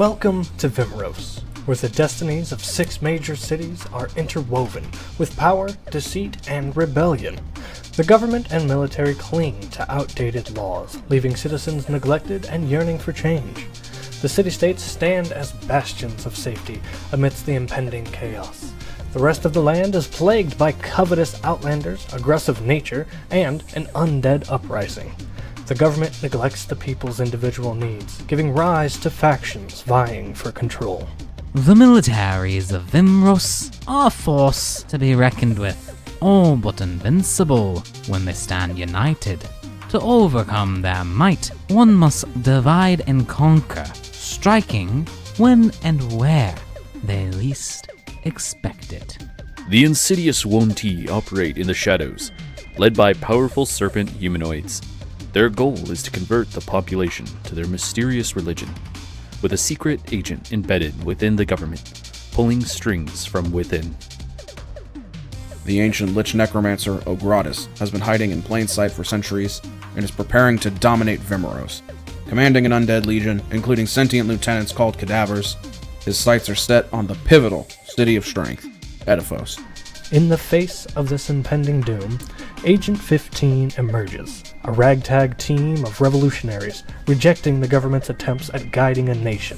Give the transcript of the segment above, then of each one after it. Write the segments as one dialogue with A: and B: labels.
A: Welcome to Vimros, where the destinies of 6 major cities are interwoven with power, deceit, and rebellion. The government and military cling to outdated laws, leaving citizens neglected and yearning for change. The city-states stand as bastions of safety amidst the impending chaos. The rest of the land is plagued by covetous outlanders, aggressive nature, and an undead uprising. The government neglects the people's individual needs, giving rise to factions vying for control.
B: The militaries of Vimros are a force to be reckoned with, all but invincible when they stand united. To overcome their might, one must divide and conquer, striking when and where they least expect it.
C: The insidious Wonti operate in the shadows, led by powerful serpent humanoids. Their goal is to convert the population to their mysterious religion, with a secret agent embedded within the government, pulling strings from within.
D: The ancient Lich Necromancer Ogratis has been hiding in plain sight for centuries and is preparing to dominate Vimros. Commanding an undead legion, including sentient lieutenants called cadavers, his sights are set on the pivotal City of Strength, Edafos.
A: In the face of this impending doom, Agent 15 emerges, a ragtag team of revolutionaries rejecting the government's attempts at guiding a nation.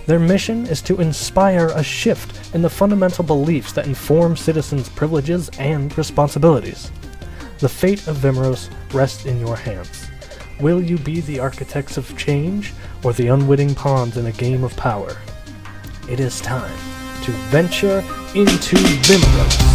A: Their mission is to inspire a shift in the fundamental beliefs that inform citizens' privileges and responsibilities. The fate of Vimros rests in your hands. Will you be the architects of change or the unwitting pawns in a game of power? It is time to venture into Vimros.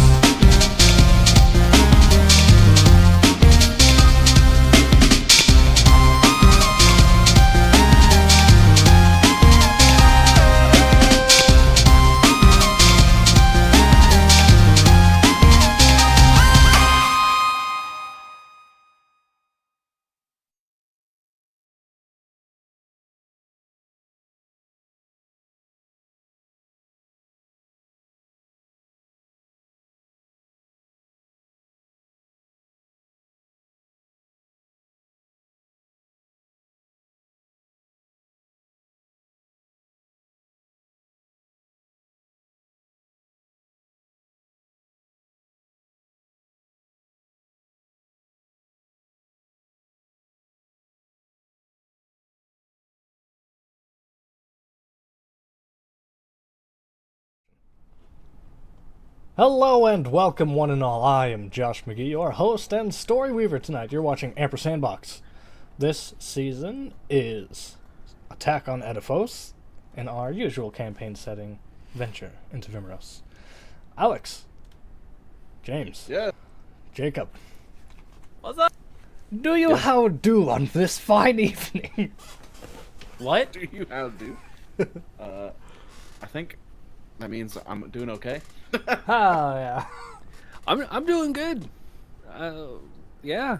A: Hello and welcome one and all. I am Josh McGee, your host and story weaver tonight. You're watching Ampersandbox. This season is Attack on Edafos in our usual campaign setting, Venture into Vimros. Alex. James.
D: Yeah.
A: Jacob.
E: What's up?
A: Do you how do on this fine evening?
E: What?
D: Do you how do? I think that means I'm doing okay.
A: Oh, yeah.
E: I'm doing good. Yeah.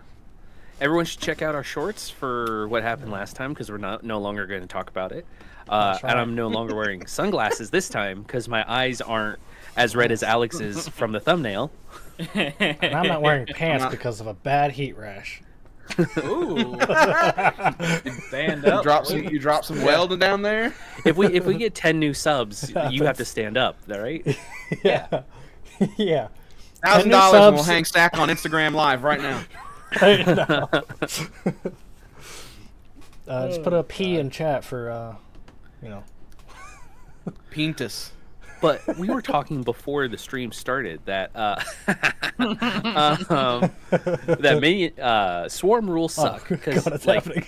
E: Everyone should check out our shorts for what happened last time because we're no longer going to talk about it.
A: That's right.
E: And I'm no longer wearing sunglasses this time because my eyes aren't as red as Alex's from the thumbnail.
A: And I'm not wearing pants because of a bad heat rash.
E: Ooh.
B: Stand
D: You drop some welding down there?
E: If we get 10 new subs, you have to stand up, right?
A: Yeah. Yeah.
D: $1,000 and we'll hang stack on Instagram Live right now.
A: Just put a P in chat for,
D: Pintus.
E: But we were talking before the stream started that swarm rules suck because
A: God, it's happening.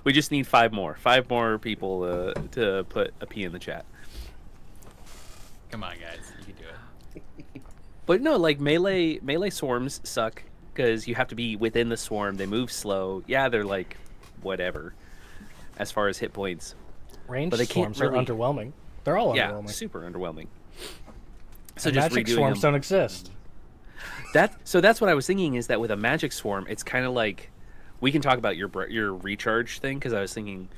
E: we just need 5 more people to put a P in the chat.
B: Come on, guys, you can do it.
E: But no, like melee swarms suck because you have to be within the swarm. They move slow. Yeah, they're like whatever as far as hit points.
A: Ranged
E: But they can't
A: swarms are
E: really-
A: underwhelming. They're all
E: Yeah,
A: underwhelming.
E: super underwhelming. So
A: And
E: just
A: magic
E: redoing
A: swarms
E: them.
A: don't exist.
E: That's what I was thinking is that with a magic swarm, it's kind of like we can talk about your recharge thing because I was thinking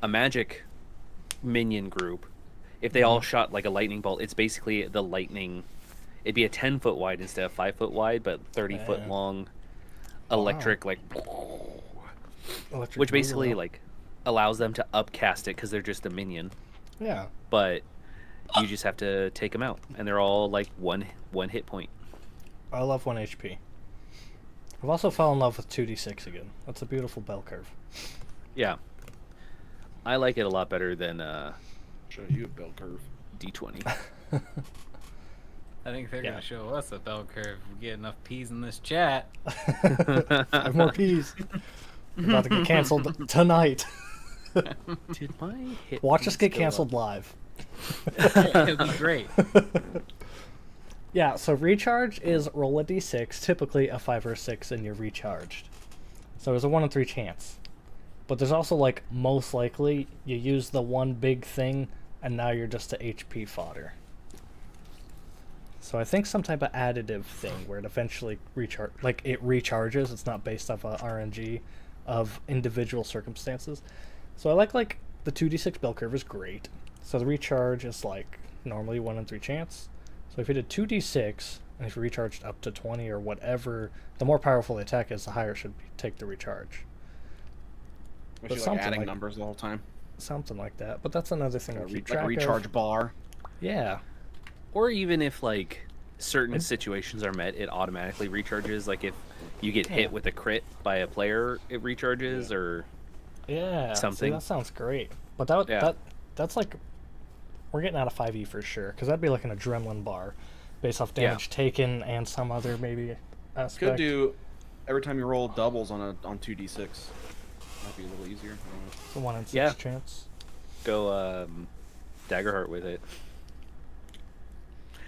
E: a magic minion group. If they all shot like a lightning bolt, it's basically the lightning. It'd be a 10-foot wide instead of 5-foot wide, but 30-foot
A: Yeah.
E: long electric
A: Electric
E: which basically
A: boogaloo.
E: like allows them to upcast it because they're just a minion,
A: Yeah.
E: but you just have to take them out, and they're all like one hit point.
A: I love 1 HP. I've also fallen in love with 2d6 again. That's a beautiful bell curve.
E: Yeah, I like it a lot better than
D: Show you a bell curve.
E: D20.
B: I think they're
A: Yeah.
B: gonna show us a bell curve. If we get enough peas in this chat.
A: 5 more P's. We're about to get canceled tonight.
E: Did my hit
A: Watch us
E: points
A: get
E: go
A: canceled
E: up?
A: live.
B: It'd be great.
A: Yeah, so recharge is roll a d6, typically a 5 or a 6, and you're recharged. So there's a 1 in 3 chance. But there's also, like, most likely, you use the one big thing, and now you're just a HP fodder. So I think some type of additive thing where it eventually it recharges. It's not based off a RNG of individual circumstances. So I like the 2d6 bell curve is great. So the recharge is like normally 1 in 3 chance. So if you did 2d6 and if you recharged up to 20 or whatever, the more powerful the attack is, the higher it should take the recharge.
D: Was
A: But
D: she like
A: something
D: adding
A: like-
D: numbers the whole time?
A: Something like that. But that's another thing to keep
D: Like
A: track
D: a recharge
A: of.
D: bar.
A: Yeah.
E: Or even if like certain situations are met, it automatically recharges. Like if you get hit with a crit by a player, it recharges. Or
A: Yeah. see,
E: Something.
A: that sounds great. But that
E: Yeah.
A: that's like we're getting out of 5e for sure, because that'd be like an adrenaline bar, based off damage taken and some other maybe aspect.
D: Could do every time you roll doubles on 2d6. Might be a little easier. I don't know.
A: It's a 1 in 6
E: Yeah.
A: chance.
E: go Daggerheart with it.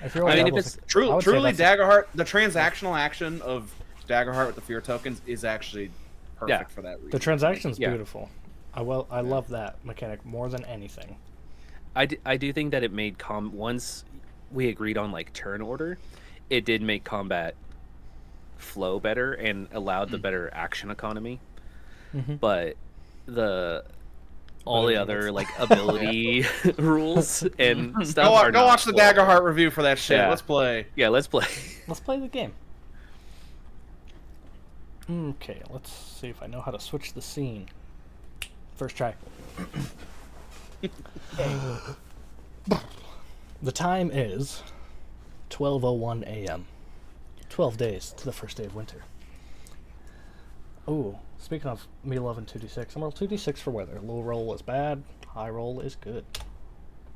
A: If you're
E: I
A: only
E: mean, if
A: able
E: it's
A: to- I
D: Truly,
A: would say
D: truly,
A: that's-
D: Daggerheart. The transactional action of Daggerheart with the fear tokens is actually perfect
E: Yeah.
D: for that reason.
A: the transaction's
E: Yeah.
A: beautiful. I love that mechanic more than anything.
E: I do think that it made once we agreed on like turn order, it did make combat flow better and allowed the better action economy.
A: Mhm.
E: But all
A: But
E: the
A: I mean,
E: other
A: it's-
E: like ability rules and stuff.
D: Go,
E: are
D: go
E: not
D: watch the
E: flowing.
D: Daggerheart review for that shit.
E: Yeah.
D: Let's play.
E: Yeah, let's play.
A: Let's play the game. Okay, let's see if I know how to switch the scene. First try. The time is 12:01 a.m. 12 days to the first day of winter. Oh, speaking of me loving 2d6, I'm roll 2d6 for weather. Low roll is bad, high roll is good.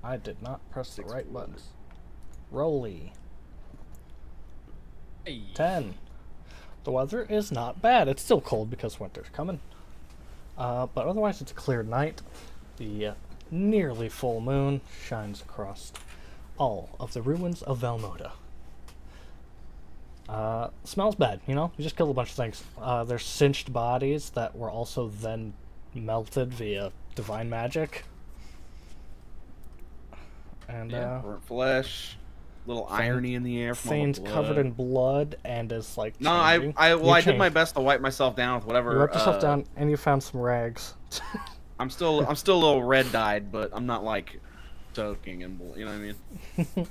A: I did not press the right buttons. Rolly. 10. The weather is not bad. It's still cold because winter's coming. But otherwise, it's a clear night. The nearly full moon shines across all of the ruins of Valmoda. Smells bad, you know? You just killed a bunch of things. There's cinched bodies that were also then melted via divine magic. And,
D: Burnt flesh. Little irony in the air. From all the
A: Thane's
D: blood.
A: covered in blood and is like.
D: No,
A: changing.
D: I
A: You
D: did my
A: changed.
D: best to wipe myself down with whatever.
A: You wiped yourself down and you found some rags.
D: I'm still a little red dyed, but I'm not like soaking in blood. You know what I mean?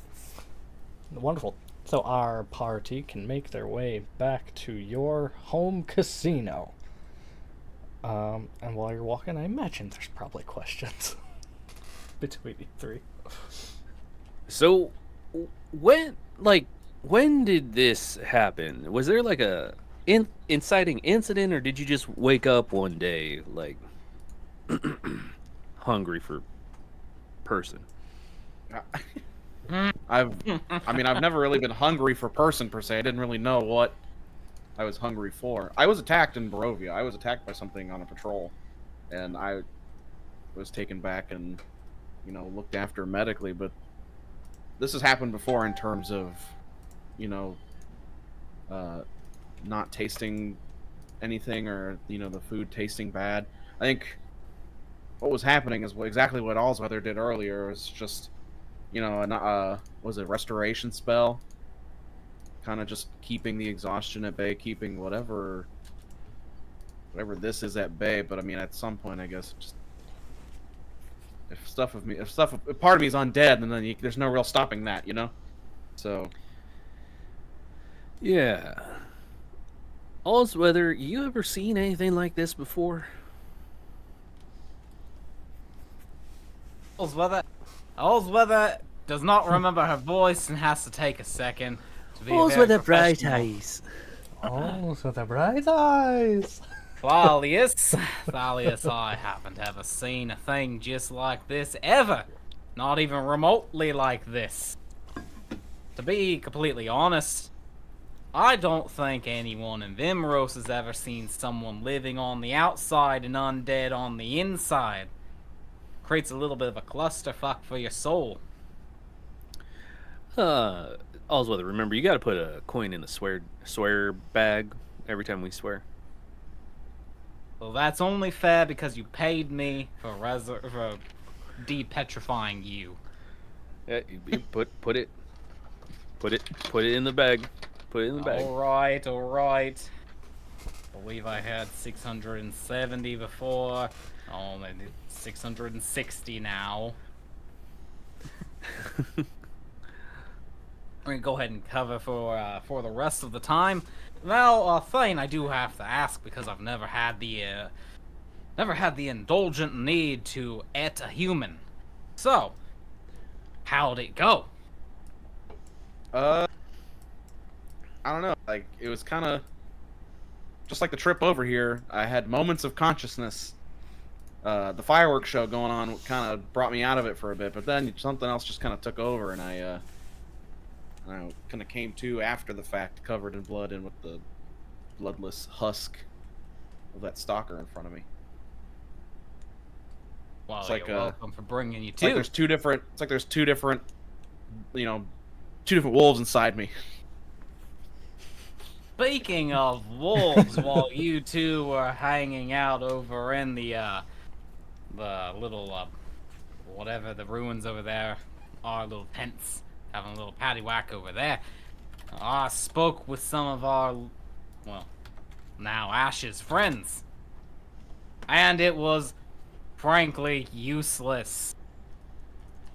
A: Wonderful. So our party can make their way back to your home casino. And while you're walking, I imagine there's probably questions between you three.
E: So when did this happen? Was there like a inciting incident, or did you just wake up one day like hungry for person?
D: I've never really been hungry for person per se. I didn't really know what I was hungry for. I was attacked in Barovia. I was attacked by something on a patrol, and I was taken back and looked after medically. But this has happened before in terms of not tasting anything, or the food tasting bad. I think what was happening is exactly what Allsweather did earlier. Was just was a restoration spell, kind of just keeping the exhaustion at bay, keeping whatever this is at bay. But I mean, at some point, I guess just if part of me is undead, and then there's no real stopping that, So
E: Yeah. Allsweather, you ever seen anything like this before?
B: Allsweather does not remember her voice and has to take a second to be
E: All's
B: very
E: with the bright
B: professional.
E: eyes.
A: Oh, so the bright eyes.
B: Thalius, I haven't ever seen a thing just like this ever. Not even remotely like this. To be completely honest, I don't think anyone in Vimros has ever seen someone living on the outside and undead on the inside. Creates a little bit of a clusterfuck for your soul.
E: Allsweather, remember, you got to put a coin in the swear bag every time we swear.
B: Well, that's only fair because you paid me for depetrifying you.
E: Yeah, you put it in the bag. Put it in the bag.
B: All right. Believe I had 670 before. Oh, maybe 660 now. We're gonna go ahead and cover for the rest of the time. Now, Thane, I do have to ask because I've never had the indulgent need to eat a human. So, how'd it go?
D: I don't know. Like, it was kind of just like the trip over here. I had moments of consciousness. The fireworks show going on kind of brought me out of it for a bit, but then something else just kind of took over, and I kind of came to after the fact, covered in blood and with the bloodless husk of that stalker in front of me.
B: Well,
D: It's like,
B: you're welcome for bringing you
D: It's like
B: to.
D: there's two different. It's like there's two different wolves inside me.
B: Speaking of wolves, while you two were hanging out over in the little whatever the ruins over there are, little tents, having a little paddywhack over there, I spoke with some of our, well, now Ash's friends, and it was frankly useless.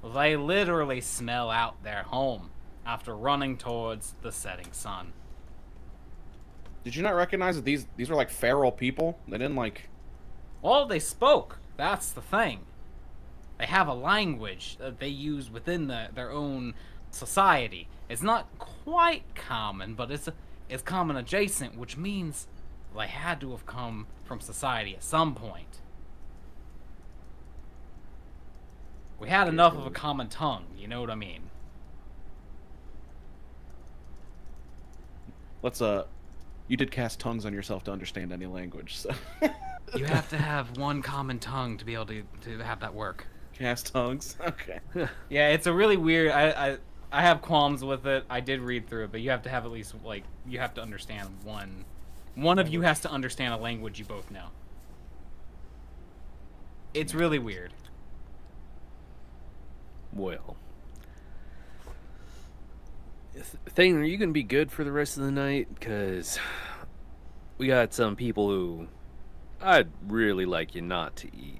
B: They literally smell out their home after running towards the setting sun.
D: Did you not recognize that these were like feral people? They didn't like.
B: Well, they spoke. That's the thing. They have a language that they use within their own society. It's not quite common, but it's common adjacent, which means they had to have come from society at some point. We had enough of a common tongue, you know what I mean?
D: Let's You did cast tongues on yourself to understand any language, so.
B: You have to have one common tongue to be able to have that work.
D: Cast tongues? Okay.
B: Yeah, it's a really weird. I have qualms with it. I did read through it, but you have to have at least you have to understand one. One of you has to understand a language you both know. It's really weird.
E: Well, Thane, are you gonna be good for the rest of the night? Because we got some people who I'd really like you not to eat.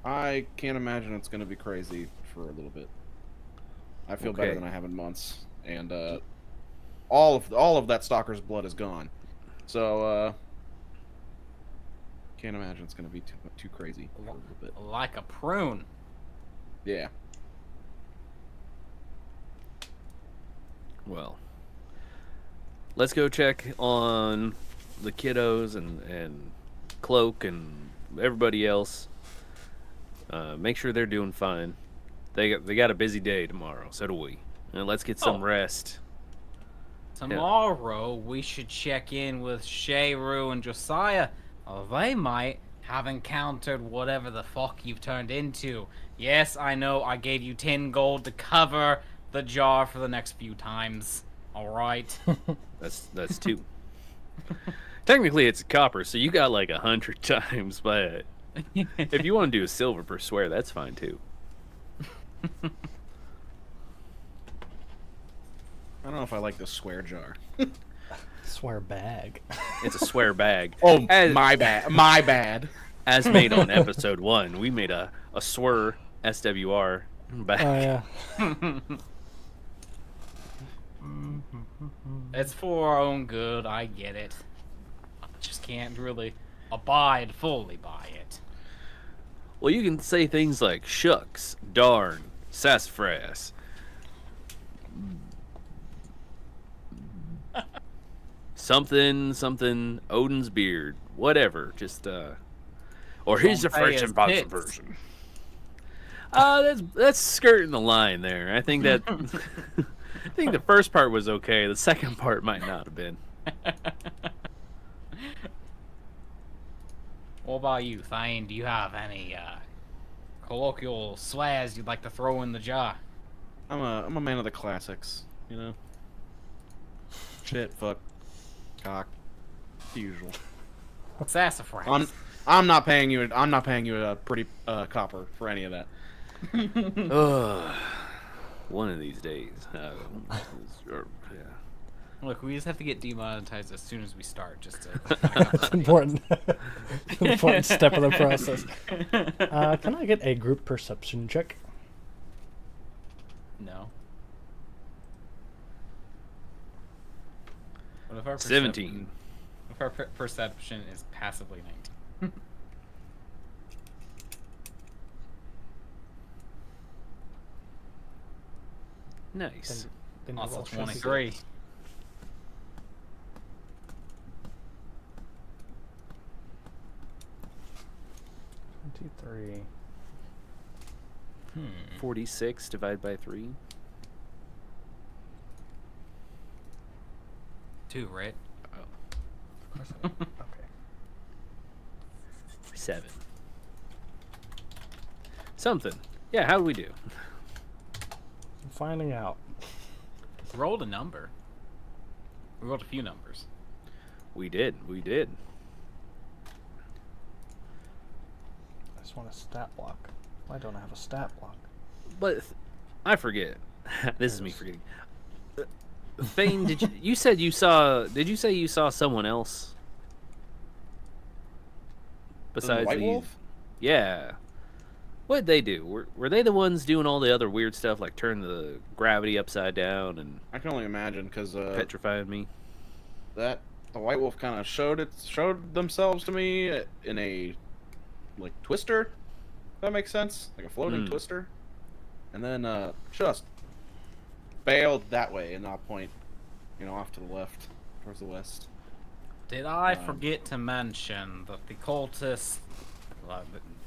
D: I can't imagine it's going to be crazy for a little bit. I feel better than I have in months, and all of that stalker's blood is gone. So can't imagine it's going to be too crazy for a little bit.
B: Like a prune.
D: Yeah.
E: Well, let's go check on the kiddos and Cloak and everybody else. Make sure they're doing fine. They got a busy day tomorrow, so do we. And let's get some rest.
B: Tomorrow we should check in with Shayru and Josiah. They might have encountered whatever the fuck you've turned into. Yes, I know I gave you 10 gold to cover the jar for the next few times. Alright?
E: That's 2. Technically it's copper, so you got like 100 times, but if you want to do a silver per swear, that's fine too.
D: I don't know if I like this swear jar.
A: Swear bag.
E: It's a swear bag.
D: Oh, my bad. My bad.
E: As made on episode 1, we made a swear SWR bag.
A: Oh yeah.
B: It's for our own good, I get it. I just can't really abide fully by it.
E: Well, you can say things like shucks, darn, sassafras. Something, Odin's beard, whatever. Just, or here's the
B: Don't pay
E: fresh
B: his
E: and boxing
B: tits.
E: version. That's skirting the line there. I think that, I think the first part was okay. The second part might not have been.
B: What about you, Thane? Do you have any colloquial swears you'd like to throw in the jar?
D: I'm a man of the classics, you know. Shit, fuck, cock, the usual.
B: Sassafras.
D: I'm not paying you. I'm not paying you a pretty copper for any of that.
E: One of these days. Yeah.
B: Look, we just have to get demonetized as soon as we start, just to...
A: It's important. Important step of the process. Can I get a group perception check?
B: No. What if our
E: 17.
B: If our perception is passively 19?
E: Nice.
A: Then you
B: Also
A: roll
B: 23.
A: Three.
E: 46 divided by 3.
B: 2, right?
A: Okay.
E: 7. Something. Yeah, how do we do?
A: I'm finding out.
B: We rolled a number. We rolled a few numbers.
E: We did.
A: I just want a stat block. Why don't I have a stat block?
E: But I forget. This is me forgetting. Thane, you said you saw? Did you say you saw someone else besides
D: White
E: the
D: Wolf?
E: Yeah. What did they do? Were they the ones doing all the other weird stuff, like turn the gravity upside down and
D: I can only imagine because
E: petrifying me?
D: the White Wolf kind of showed themselves to me in a like twister. If that makes sense, like a floating twister, and then just bailed that way and not point, off to the left towards the west.
B: Did I forget to mention that the cultists, well,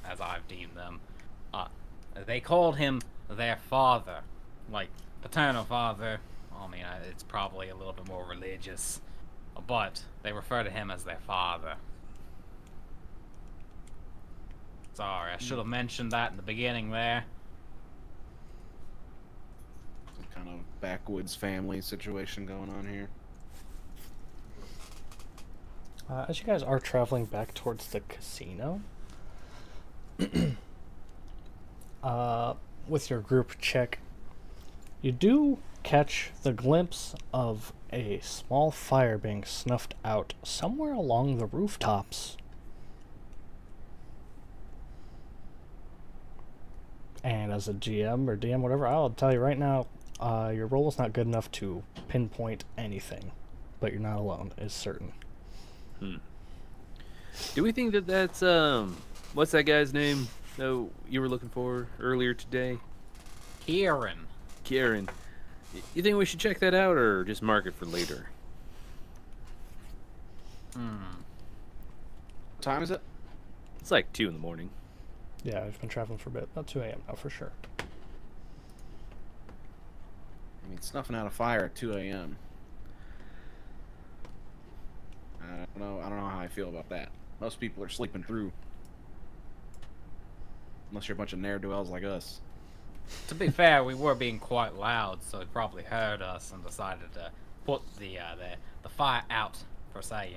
B: as I've deemed them, they called him their father, like paternal father. I mean, it's probably a little bit more religious, but they refer to him as their father. Sorry, I should have mentioned that in the beginning there.
D: Some kind of backwoods family situation going on here.
A: As you guys are traveling back towards the casino, with your group check, you do catch the glimpse of a small fire being snuffed out somewhere along the rooftops. And as a GM or DM, whatever, I'll tell you right now, your roll is not good enough to pinpoint anything, but you're not alone, is certain.
E: Do we think that that's what's that guy's name that you were looking for earlier today?
B: Kieran.
E: You think we should check that out or just mark it for later?
D: What time is it?
E: It's like 2 in the morning.
A: Yeah, I've been traveling for a bit. About 2 a.m. now, for sure.
D: I mean, snuffing out a fire at 2 a.m. I don't know how I feel about that. Most people are sleeping through. Unless you're a bunch of ne'er-do-wells like us.
B: To be fair, we were being quite loud, so he probably heard us and decided to put the fire out, per se,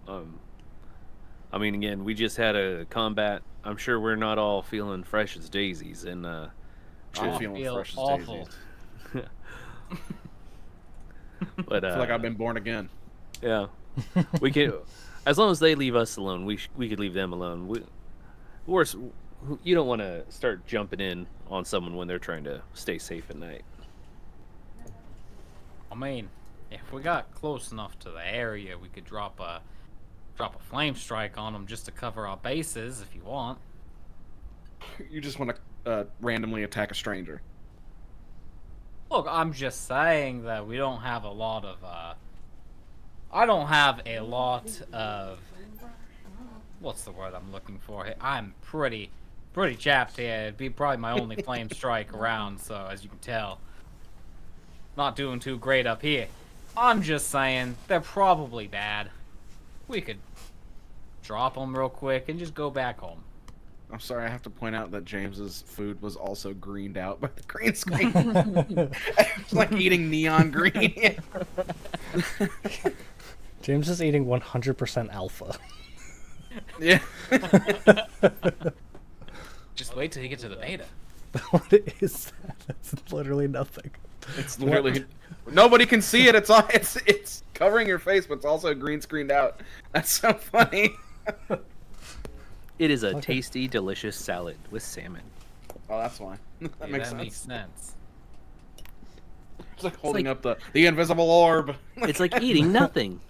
E: I mean, again, we just had a combat. I'm sure we're not all feeling fresh as daisies, and
D: I'm feeling
B: feel
D: fresh as
B: awful.
D: daisies.
E: But
D: I feel like I've been born again.
E: yeah, we can. As long as they leave us alone, we could leave them alone. You don't want to start jumping in on someone when they're trying to stay safe at night.
B: I mean, if we got close enough to the area, we could drop a drop a flame strike on them just to cover our bases if you want.
D: You just want to randomly attack a stranger.
B: Look, I'm just saying that we don't have a lot of, I don't have a lot of... What's the word I'm looking for here? I'm pretty chapped here. It'd be probably my only flame strike around, so as you can tell, not doing too great up here. I'm just saying, they're probably bad. We could drop them real quick and just go back home.
D: I'm sorry, I have to point out that James's food was also greened out by the green screen. It's like eating neon green.
A: James is eating 100% alpha.
D: Yeah.
B: Just wait till you get to the beta.
A: What is that? That's literally nothing.
D: It's literally nobody can see it. It's covering your face, but it's also green screened out. That's so funny.
E: It is a tasty, delicious salad with salmon.
D: Oh, that's why. That makes sense.
B: Makes sense.
D: It's like holding up the invisible orb.
E: It's like eating nothing.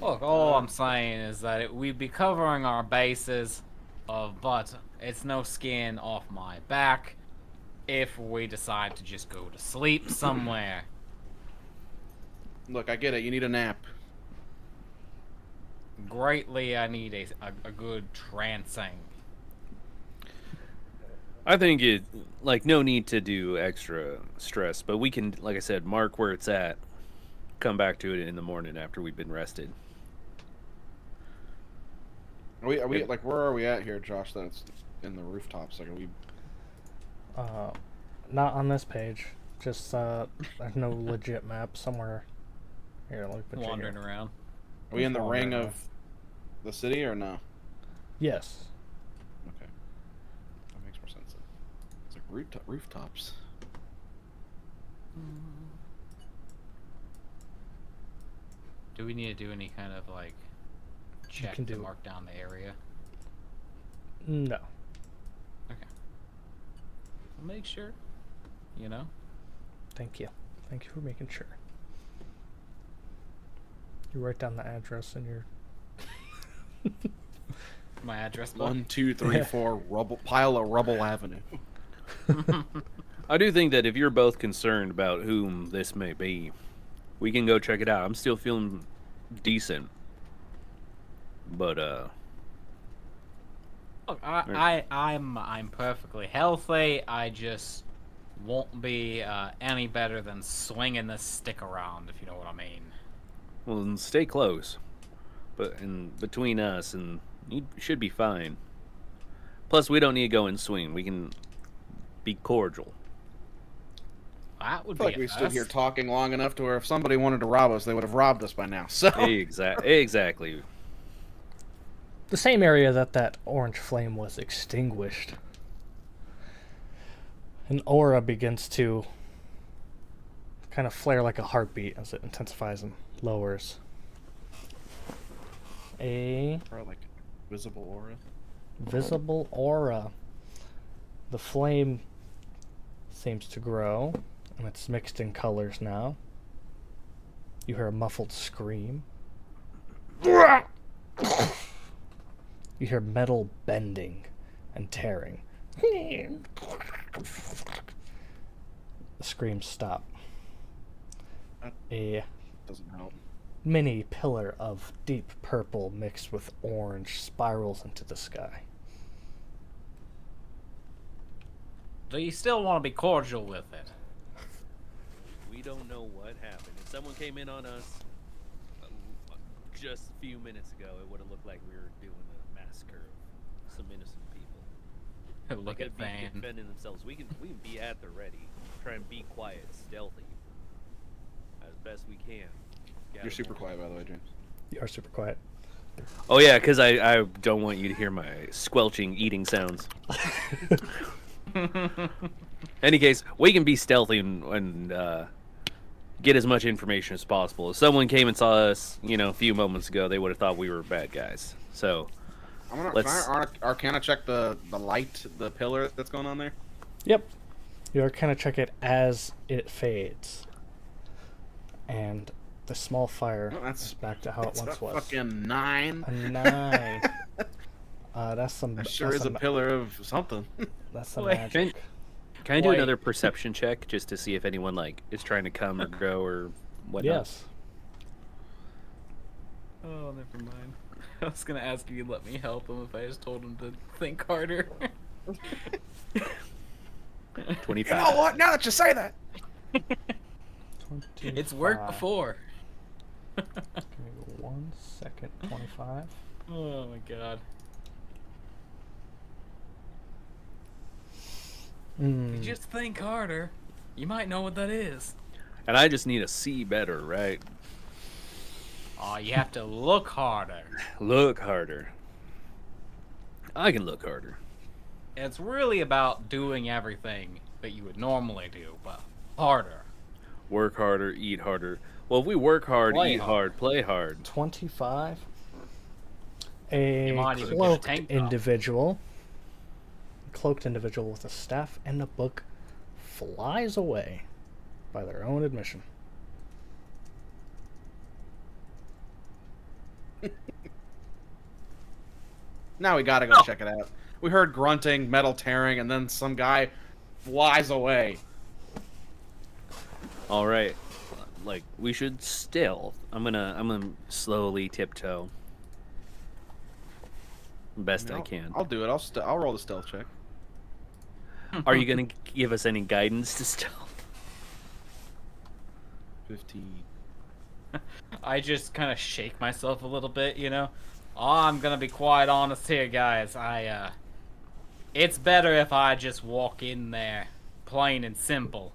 B: Look, all I'm saying is that we'd be covering our bases, but it's no skin off my back if we decide to just go to sleep somewhere.
D: Look, I get it. You need a nap.
B: Greatly, I need a good trancing.
C: I think it, like, no need to do extra stress, but we can, like I said, mark where it's at, come back to it in the morning after we've been rested.
D: Are we like, where are we at here, Josh? That's in the rooftops. Like, are we?
A: Not on this page. Just there's no legit map somewhere. Here, let me put
B: Wandering
A: you here.
B: around.
D: Are we in the ring of the city or no?
A: Yes.
D: Okay, that makes more sense. It's like rooftops.
B: Do we need to do any kind of like check
A: can
B: to
A: do-
B: mark down the area?
A: No.
B: Okay. I'll make sure. You know?
A: Thank you. Thank you for making sure. You write down the address in your...
B: My address book.
D: 1, 2, 3, 4 rubble pile of rubble avenue.
C: I do think that if you're both concerned about whom this may be, we can go check it out. I'm still feeling decent. But,
B: Look, I'm perfectly healthy. I just won't be any better than swinging this stick around, if you know what I mean.
C: well, then stay close. But in between us, and you should be fine. Plus, we don't need to go and swing. We can be cordial.
B: That would
D: I feel
B: be
D: like
B: a
D: we stood here
B: first.
D: talking long enough to where if somebody wanted to rob us, they would have robbed us by now. So
C: Exactly.
A: The same area that orange flame was extinguished. An aura begins to kind of flare like a heartbeat as it intensifies and lowers. A
D: or like visible aura.
A: visible aura. The flame seems to grow, and it's mixed in colors now. You hear a muffled scream. You hear metal bending and tearing. The screams stop. A
D: Doesn't help.
A: mini pillar of deep purple mixed with orange spirals into the sky.
B: Do you still want to be cordial with it?
C: We don't know what happened. If someone came in on us just a few minutes ago, it would have looked like we were doing a massacre of some innocent people.
B: Look
C: They
B: at
C: could be
B: Van.
C: defending themselves. We can be at the ready. Try and be quiet, stealthy, as best we can.
D: You're super quiet, by the way, James.
A: You are super quiet.
C: Oh yeah, because I don't want you to hear my squelching eating sounds. Any case, we can be stealthy and get as much information as possible. If someone came and saw us, a few moments ago, they would have thought we were bad guys. So
D: I'm gonna
C: Let's-
D: can I Arcana check the light, the pillar that's going on there.
A: Yep. You are kind of check it as it fades. and the small fire
D: Well, that's
A: is back to how it
D: It's
A: once
D: a
A: was.
D: fucking 9.
A: A 9. That's some.
D: That sure
A: that's
D: is a pillar of something.
A: That's some
B: Wait.
A: magic.
E: Can I do
B: Wait.
E: another perception check just to see if anyone like is trying to come or go or whatnot?
A: Yes.
B: Oh, never mind. I was gonna ask if you'd let me help him if I just told him to think harder.
E: 25.
D: You know what? Now that you say that.
A: 25.
B: It's worked before.
A: Give me 1 second. 25.
B: Oh my god.
A: Mm.
B: If you just think harder, you might know what that is.
E: And I just need to see better, right?
B: Oh, you have to look harder.
E: Look harder. I can look harder.
B: It's really about doing everything that you would normally do, but harder.
E: Work harder, eat harder. Well, if we work hard,
B: Play
E: eat
B: hard.
E: hard, play hard.
A: 25.
B: You
A: A
B: might even get a
A: cloaked
B: tank top.
A: individual. Cloaked individual with a staff and a book flies away by their own admission.
D: Now we gotta go check it out. We heard grunting, metal tearing, and then some guy flies away.
E: All right. Like we should stealth. I'm gonna slowly tiptoe. Best I can.
D: I'll do it. I'll roll the stealth check.
E: Are you gonna give us any guidance to stealth?
D: 15.
B: I just kind of shake myself a little bit, you know? Oh, I'm gonna be quite honest here, guys. It's better if I just walk in there, plain and simple.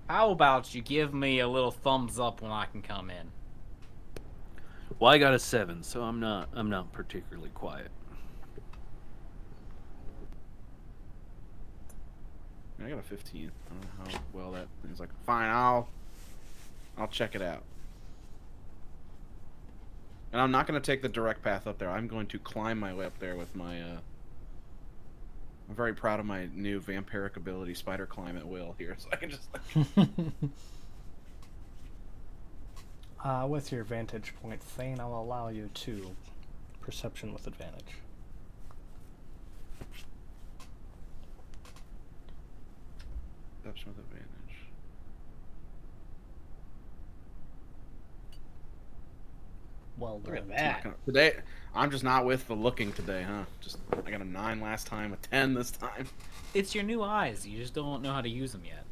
B: How about you give me a little thumbs up when I can come in?
E: Well, I got a 7, so I'm not particularly quiet.
D: I got a 15. I don't know how well that. He's like, fine, I'll check it out. And I'm not going to take the direct path up there. I'm going to climb my way up there with my. I'm very proud of my new vampiric ability, spider climb at will here, so I can just.
A: With your vantage point, Thane, I'll allow you to perception with advantage.
D: Perception with advantage.
A: Well
B: Look
A: done.
B: at that.
D: Today, I'm just not with the looking today, huh? Just I got a 9 last time, a 10 this time.
B: It's your new eyes. You just don't know how to use them yet.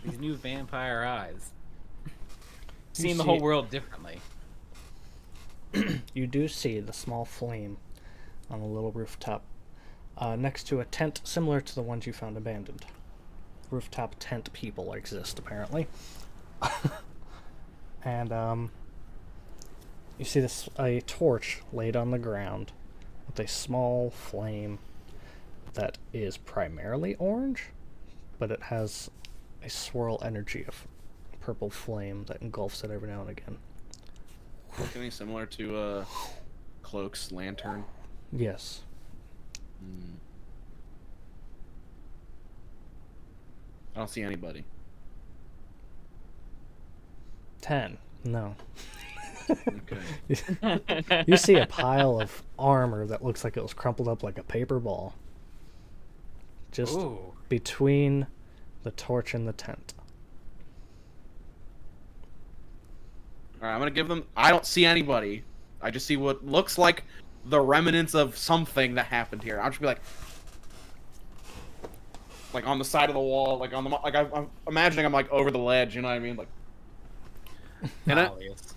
B: These new vampire eyes. Seeing the
A: see-
B: whole world differently.
A: You do see the small flame on a little rooftop next to a tent similar to the ones you found abandoned. Rooftop tent people exist, apparently. And you see a torch laid on the ground with a small flame that is primarily orange, but it has a swirl energy of purple flame that engulfs it every now and again.
D: Looking similar to Cloak's lantern.
A: Yes.
D: I don't see anybody.
A: 10. No.
D: Okay.
A: You see a pile of armor that looks like it was crumpled up like a paper ball. Just
B: Ooh.
A: between the torch and the tent.
D: Alright, I'm gonna give them. I don't see anybody. I just see what looks like the remnants of something that happened here. I'll just be like on the side of the wall, like on the I'm imagining I'm like over the ledge. You know what I mean? Like,
E: And
B: Obvious.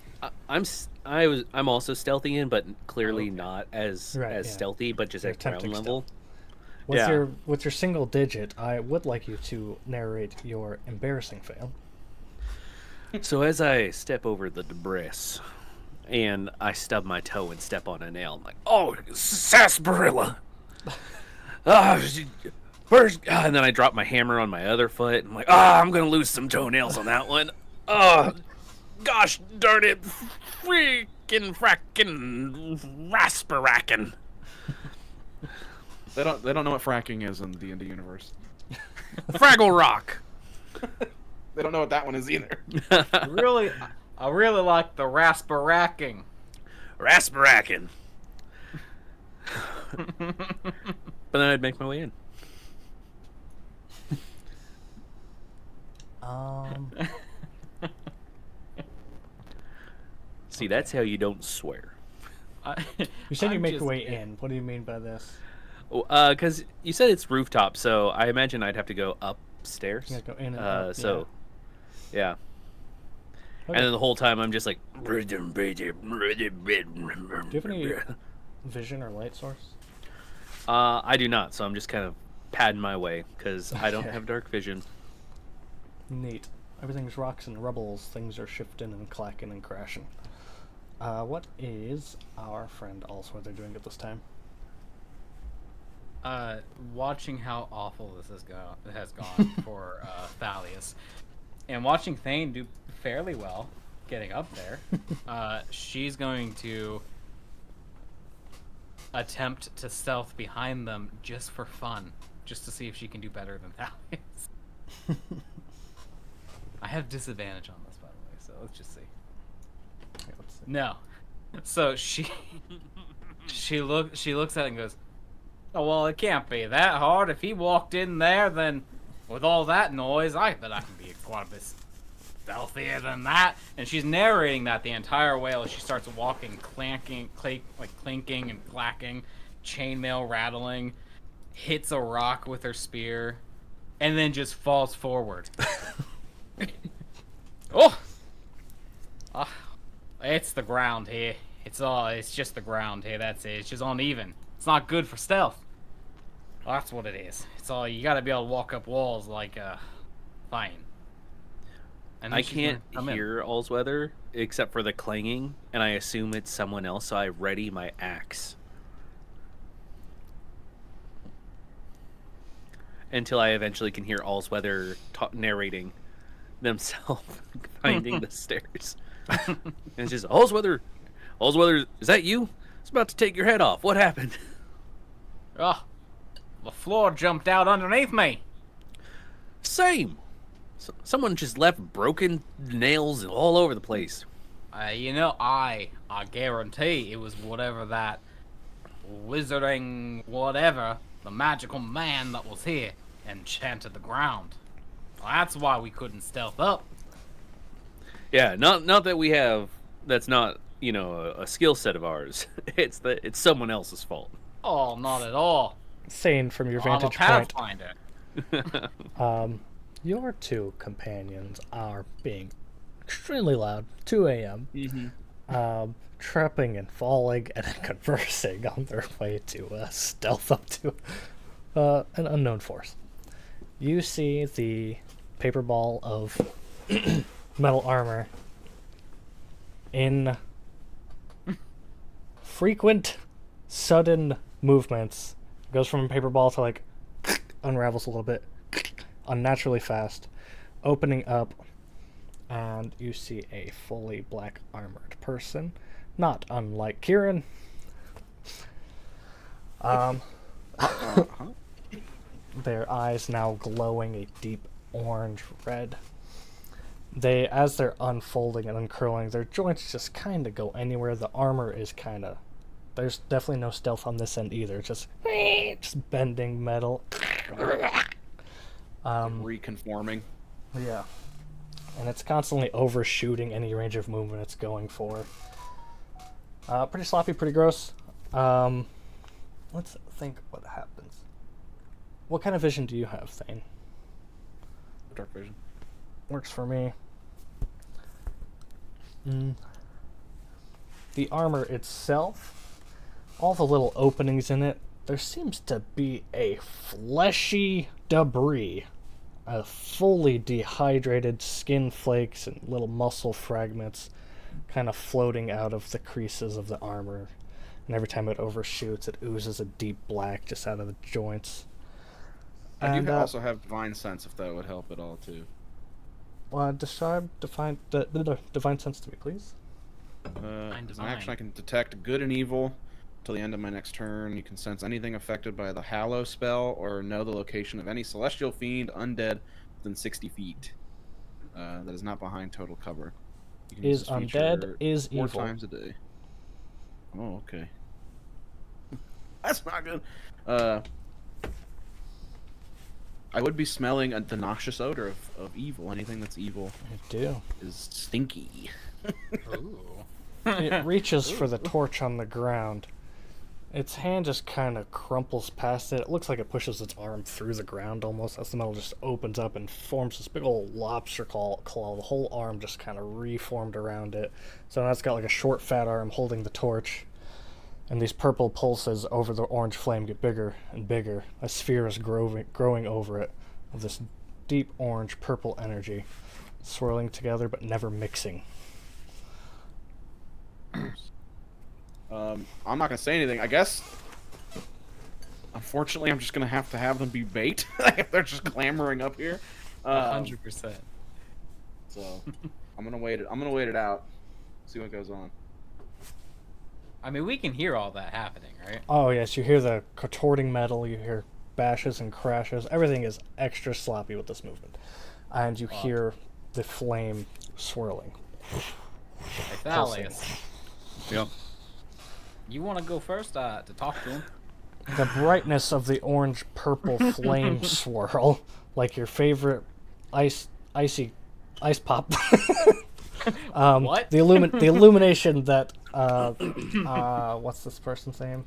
E: I'm also stealthy in, but clearly not as
A: Right, yeah.
E: stealthy, but just
A: You're
E: at ground
A: attempting
E: level.
A: With your single digit, I would like you to narrate your embarrassing fail.
E: So as I step over the debris, and I stub my toe and step on a nail, I'm like, "Oh, sarsaparilla!" And then I drop my hammer on my other foot. And I'm like, I'm gonna lose some toenails on that one. Oh, gosh darn it, frackin' rasparacken.
D: They don't know what fracking is in the D&D universe.
E: Fraggle Rock.
D: They don't know what that one is either.
F: I really like the rasparacking.
E: Rasparacking. But then I'd make my way in. See, that's how you don't swear.
A: You said you
F: I'm
A: make
F: just
A: your way
F: kidding.
A: in. What do you mean by this?
E: Because you said it's rooftop, so I imagine I'd have to go upstairs.
A: You gotta go in and up,
E: So, yeah.
A: Okay.
E: And then the whole time I'm just like. Do you
A: have any vision or light source?
E: I do not, so I'm just kind of padding my way because I don't
A: Okay.
E: have dark vision.
A: Neat. Everything's rocks and rubbles. Things are shifting and clacking and crashing. What is our friend Allsworthy doing at this time?
F: Watching how awful this has gone for Thalius, and watching Thane do fairly well getting up there, she's going to attempt to stealth behind them just for fun, just to see if she can do better than Thalius. I have disadvantage on this, by the way, so let's just see.
A: Okay, let's see.
F: No. So she looks at it and goes, "Oh well, it can't be that hard. If he walked in there, then with all that noise, I bet I can be quite a bit stealthier than that." And she's narrating that the entire way as she starts walking, clinking and clacking, chainmail rattling, hits a rock with her spear, and then just falls forward. Oh! It's the ground here. It's just the ground here, that's it. It's just uneven. It's not good for stealth. That's what it is. It's all, you gotta be able to walk up walls like, fine. And then
E: I
F: she's
E: can't
F: gonna come in.
E: hear Allsweather except for the clanging, and I assume it's someone else, so I ready my axe. Until I eventually can hear Allsweather narrating themselves finding the stairs. And it's just, Allsweather, is that you? It's about to take your head off. What happened?
F: Oh, the floor jumped out underneath me.
E: Same. Someone just left broken nails all over the place.
F: I guarantee it was whatever that wizarding whatever, the magical man that was here, enchanted the ground. Well, that's why we couldn't stealth up.
E: Yeah, not that we have. That's not a skill set of ours. It's someone else's fault.
F: Oh, not at all.
A: Sane from your
F: I'm a
A: vantage point.
F: pathfinder.
A: Your two companions are being extremely loud. 2 a.m. Tripping and falling and conversing on their way to stealth up to an unknown force. You see the paper ball of metal armor in frequent, sudden movements. It goes from a paper ball to like unravels a little bit, unnaturally fast, opening up, and you see a fully black armored person, not unlike Kieran. Their eyes now glowing a deep orange red. As they're unfolding and uncurling, their joints just kind of go anywhere. The armor is kind of... There's definitely no stealth on this end either. Just bending metal.
D: Reconforming.
A: Yeah. And it's constantly overshooting any range of movement it's going for. Pretty sloppy, pretty gross. Let's think what happens. What kind of vision do you have, Thane?
D: Dark vision.
A: Works for me. The armor itself, all the little openings in it, there seems to be a fleshy debris. Fully dehydrated skin flakes and little muscle fragments kind of floating out of the creases of the armor. And every time it overshoots, it oozes a deep black just out of the joints.
D: I do also have divine sense, if that would help at all too.
A: Describe divine sense to me, please.
D: As an action, I can detect good and evil, till the end of my next turn. You can sense anything affected by the Hallow spell or know the location of any celestial fiend, undead, within 60 feet. That is not behind total cover. You can use
A: Is
D: this
A: undead,
D: feature
A: is
D: 4
A: evil.
D: times a day. Oh, okay. That's not good. I would be smelling the noxious odor of evil. Anything that's evil
A: I do.
D: is stinky.
F: Ooh.
A: It reaches for the torch on the ground. Its hand just kind of crumples past it. It looks like it pushes its arm through the ground almost as the metal just opens up and forms this big old lobster claw. The whole arm just kind of reformed around it. So now it's got like a short, fat arm holding the torch. And these purple pulses over the orange flame get bigger and bigger. A sphere is growing over it of this deep orange purple energy, swirling together but never mixing.
D: I'm not gonna say anything. I guess. Unfortunately, I'm just gonna have to have them be bait if they're just clamoring up here.
F: 100%.
D: So I'm gonna wait it. I'm gonna wait it out. See what goes on.
F: I mean, we can hear all that happening, right?
A: Oh yes, you hear the contorting metal, you hear bashes and crashes. Everything is extra sloppy with this movement. And you hear the flame swirling.
F: Hey, Thalius,
C: Yep.
F: you want to go first to talk to him?
A: The brightness of the orange purple flame swirl, like your favorite ice pop.
F: What?
A: The illumination that what's this person's name?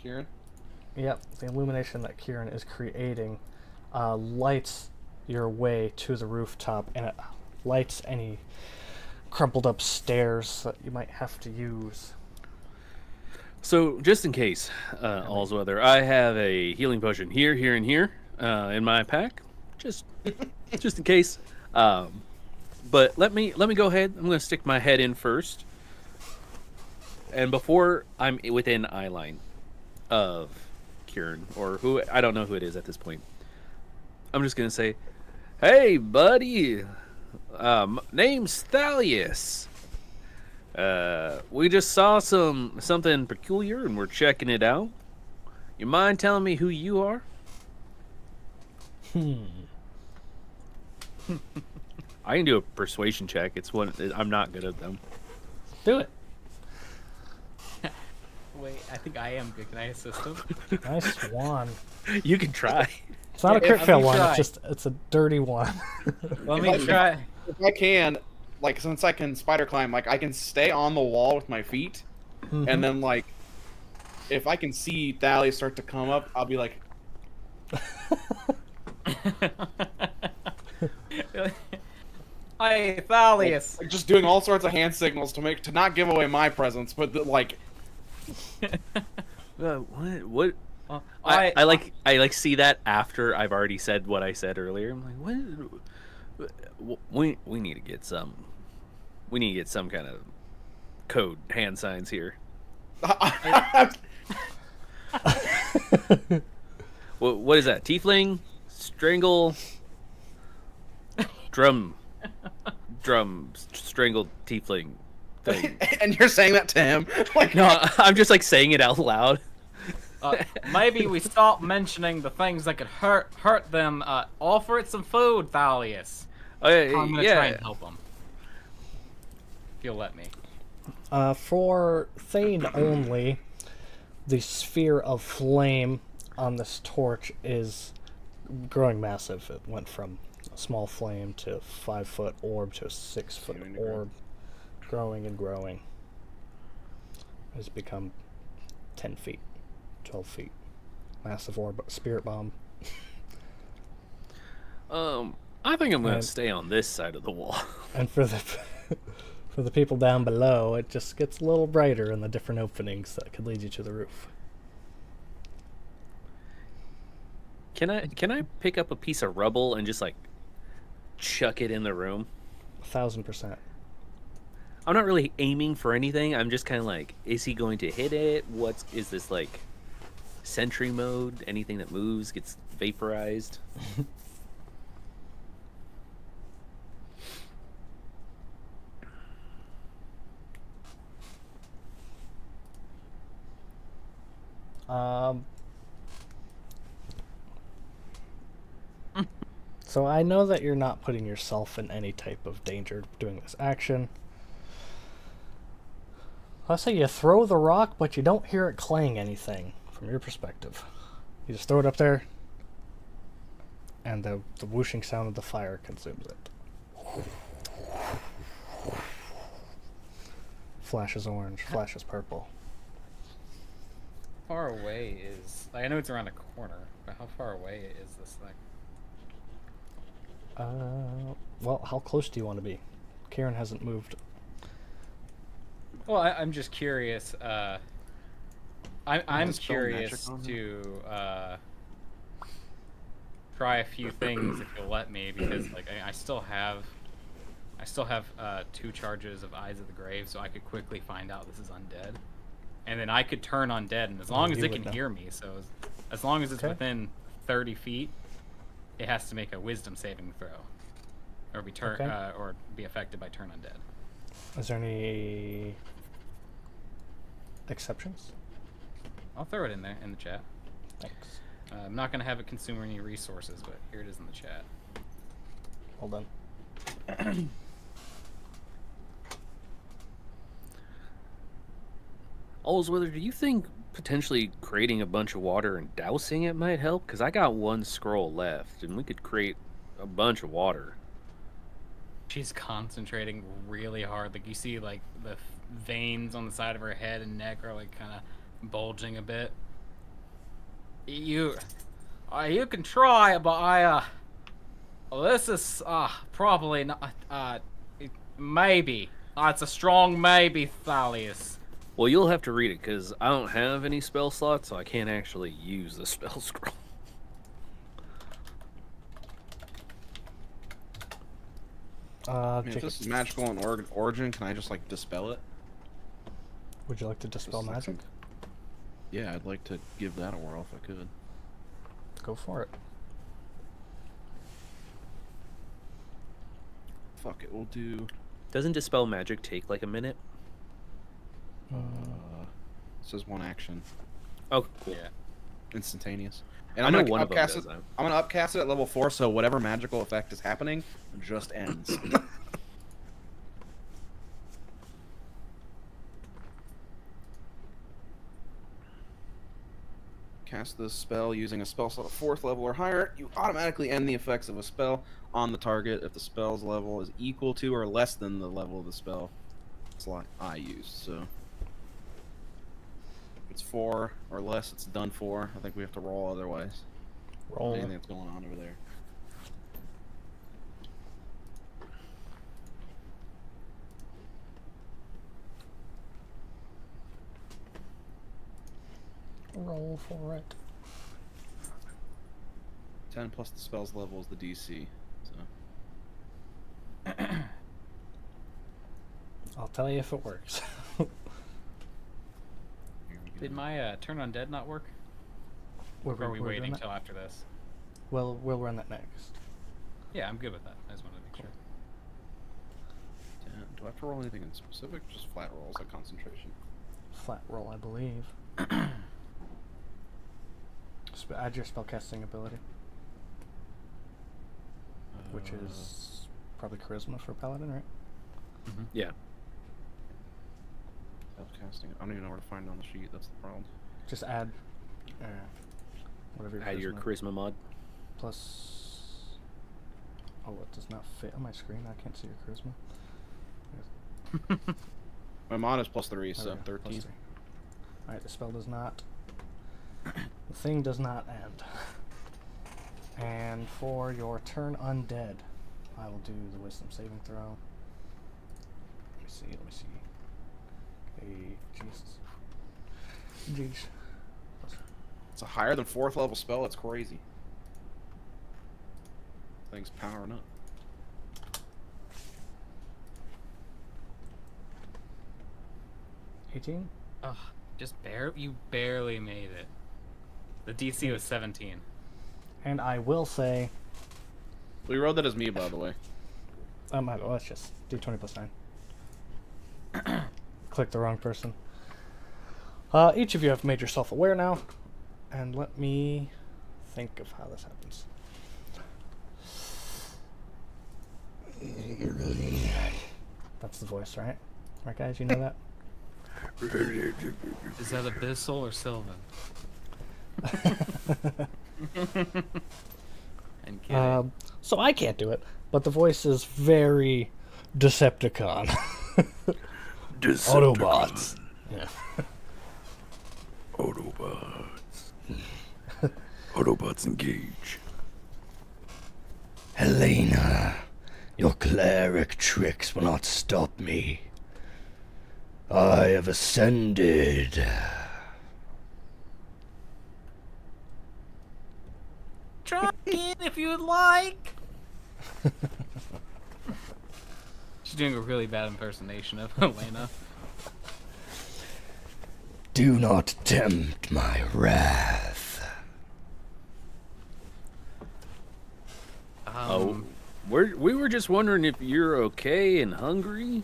D: Kieran?
A: Yep, the illumination that Kieran is creating lights your way to the rooftop, and it lights any crumpled up stairs that you might have to use.
C: So, just in case all's weather, I have a healing potion here, here, and here in my pack, just in case. But let me go ahead. I'm going to stick my head in first, and before I'm within eye line of Kieran or who, I don't know who it is at this point, I'm just going to say, "Hey, buddy, name's Thalius. We just saw something peculiar and we're checking it out. You mind telling me who you are?" I can do a persuasion check. It's one I'm not good at them.
A: Do it.
F: Wait, I think I am good. Can I assist him?
A: Nice one.
C: You can try.
A: It's not a crit
F: Let
A: fail
F: me
A: one.
F: try.
A: It's a dirty one.
F: Let me try.
D: If I can, like, since I can spider climb, like, I can stay on the wall with my feet, and then, like, if I can see Thalius start to come up, I'll be like,
F: Hey, Thalius.
D: like, just doing all sorts of hand signals to not give away my presence, but like,
C: What?
F: Uh,
C: I like see that after I've already said what I said earlier. I'm like, what? We need to get some. We need to get some kind of code hand signs here. What is that? Tiefling, strangle, drum, strangled tiefling thing.
D: and you're saying that to him, like,
C: No, I'm just like saying it out loud.
F: Maybe we stop mentioning the things that could hurt them. Offer it some food, Thalius. I'm gonna try and help him. If you'll let me.
A: For Thane only, the sphere of flame on this torch is growing massive. It went from a small flame to 5-foot orb to a 6-foot orb, growing and growing. It has become 10 feet, 12 feet. Massive orb, spirit bomb.
C: I think I'm gonna
A: And-
C: stay on this side of the wall.
A: And for the for the people down below, it just gets a little brighter in the different openings that could lead you to the roof.
C: Can I pick up a piece of rubble and just like chuck it in the room?
A: 1000%.
C: I'm not really aiming for anything. I'm just kind of like, is he going to hit it? Is this like sentry mode? Anything that moves gets vaporized?
A: So I know that you're not putting yourself in any type of danger doing this action. Let's say you throw the rock, but you don't hear it clang anything from your perspective. You just throw it up there, and the whooshing sound of the fire consumes it. Flashes orange, flashes purple.
F: How far away is... I know it's around a corner, but how far away is this thing?
A: Well, how close do you want to be? Karen hasn't moved.
F: Well, I'm just curious. I'm
D: Does it spell
F: curious
D: magic on
F: to try a few things if you'll let me, because like I still have 2 charges of Eyes of the Grave, so I could quickly find out this is undead, and then I could turn undead, and as long as
A: you
F: it
A: would
F: can
A: know.
F: hear me, so as long as it's
A: Okay.
F: within 30 feet, it has to make a Wisdom saving throw, or be
A: Okay.
F: or be affected by turn undead.
A: Is there any exceptions?
F: I'll throw it in there in the chat.
A: Thanks.
F: I'm not gonna have it consume any resources, but here it is in the chat.
A: Hold on.
E: Allsweather, do you think potentially creating a bunch of water and dousing it might help? Because I got 1 scroll left, and we could create a bunch of water.
F: She's concentrating really hard. Like you see, like the veins on the side of her head and neck are like kind of bulging a bit. You can try, but this is probably not. Maybe. It's a strong maybe, Thalius.
E: Well, you'll have to read it, because I don't have any spell slots, so I can't actually use the spell scroll.
D: I mean, if
A: Jacob,
D: this is magical in origin, can I just like dispel it?
A: would you like to dispel
D: This looks
A: magic?
D: Yeah, I'd like to give that a whirl if I could.
A: Go for it.
D: Fuck it, we'll do.
E: Doesn't dispel magic take like a minute?
D: It says 1 action,
E: Oh, cool.
F: Yeah.
D: instantaneous. And
E: I
D: I'm
E: know
D: gonna
E: one of them
D: upcast
E: does
D: it.
E: that.
D: I'm gonna upcast it at level 4, so whatever magical effect is happening just ends. Cast this spell using a spell slot of 4th level or higher. You automatically end the effects of a spell on the target if the spell's level is equal to or less than the level of the spell slot I used. So if it's 4 or less, it's done for. I think we have to roll otherwise.
A: Roll.
D: Anything that's going on over there.
A: Roll for it.
D: 10 plus the spell's level is the DC. So
A: I'll tell you if it works.
D: here we go.
F: Did my turn undead not work? Or are we
A: we're
F: waiting
A: doing that?
F: till after this?
A: We'll run that next.
F: Yeah, I'm good with that. I just wanted to make sure.
D: 10. Do I have to roll anything in specific? Just flat rolls like concentration.
A: Flat roll, I believe. Add your spellcasting ability, which is probably charisma for a paladin, right?
E: Yeah.
D: Spellcasting. I don't even know where to find it on the sheet. That's the problem.
A: Just add whatever
E: Add your charisma mod.
A: plus. Oh, it does not fit on my screen. I can't see your charisma.
D: My mod is plus 3,
A: There
D: so
A: we go, plus
D: 13.
A: 3. Alright, the spell does not. The thing does not end. And for your turn undead, I will do the wisdom saving throw. Let me see. Hey, Jesus. Jeez.
D: It's a higher than 4th level spell. It's crazy. Thing's powering up.
A: 18?
F: Ugh, you barely made it. The DC was 17.
A: And I will say,
D: We wrote that as me, by the way.
A: well, that's just d20 plus 9. Click the wrong person. Each of you have made yourself aware now And let me think of how this happens. That's the voice, right? Right, guys? You know that?
F: Is that Abyssal or Sylvan? I'm kidding.
A: So I can't do it, but the voice is very Decepticon. Autobots. Yeah.
G: Autobots. Autobots engage.
H: Helena, your cleric tricks will not stop me. I have ascended.
F: Try again if you would like. She's doing a really bad impersonation of Elena.
H: Do not tempt my wrath.
E: We were just wondering if you're okay and hungry.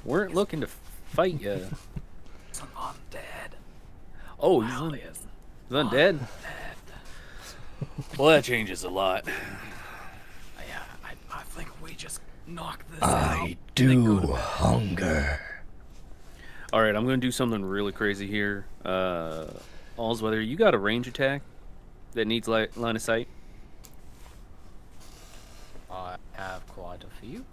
E: Weren't looking to fight you.
F: It's an undead.
E: Oh,
F: Wow,
E: he's
F: yes.
E: undead? Well, that changes a lot.
F: Yeah, I think we just knock this
H: I
F: out.
H: do hunger.
E: Alright, I'm going to do something really crazy here. All's weather, you got a range attack that needs line of sight?
F: I have quite a few.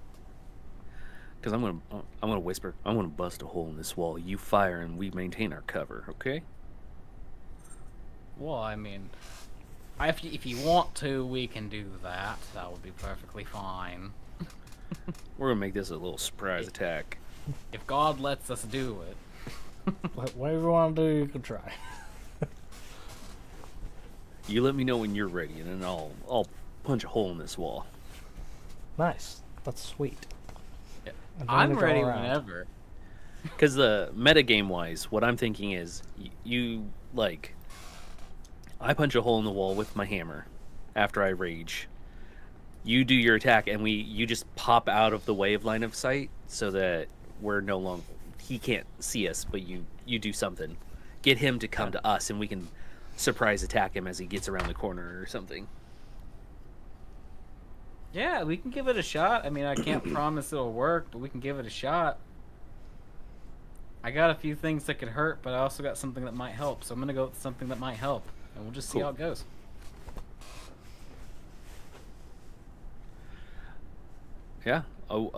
E: Because I'm gonna whisper. I'm gonna bust a hole in this wall. You fire, and we maintain our cover. Okay?
F: Well, I mean, if you want to, we can do that. That would be perfectly fine.
E: We're gonna make this a little surprise attack.
F: If God lets us do it.
A: Whatever you want to do, you can try.
E: You let me know when you're ready, and then I'll punch a hole in this wall.
A: Nice. That's sweet.
F: I'm
A: Advantage
F: ready
A: all around.
F: whenever.
E: Because the metagame wise, what I'm thinking is you like. I punch a hole in the wall with my hammer after I rage. You do your attack, and you just pop out of the way of line of sight so that we're no longer. He can't see us, but you do something. Get him to come to us, and we can surprise attack him as he gets around the corner or something.
F: Yeah, we can give it a shot. I mean, I can't promise it'll work, but we can give it a shot. I got a few things that could hurt, but I also got something that might help. So I'm gonna go with something that might help, and we'll just see
E: Cool.
F: how it goes.
E: Yeah. Oh,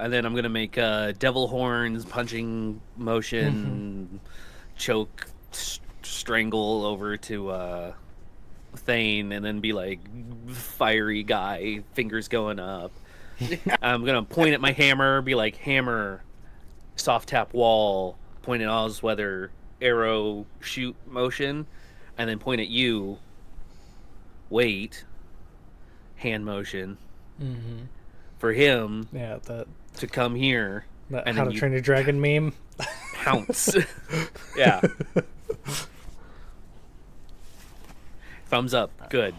E: and then I'm gonna make devil horns, punching motion, choke, strangle over to Thane, and then be like fiery guy, fingers going up. I'm gonna point at my hammer, be like hammer, soft tap wall, point at Oz weather, arrow, shoot motion, and then point at you. Wait, hand motion.
A: Mm-hmm.
E: For him
A: Yeah,
E: to come here
A: that
E: and
A: How
E: then
A: to
E: you
A: Train Your Dragon meme.
E: pounce. Yeah. Thumbs up. Good.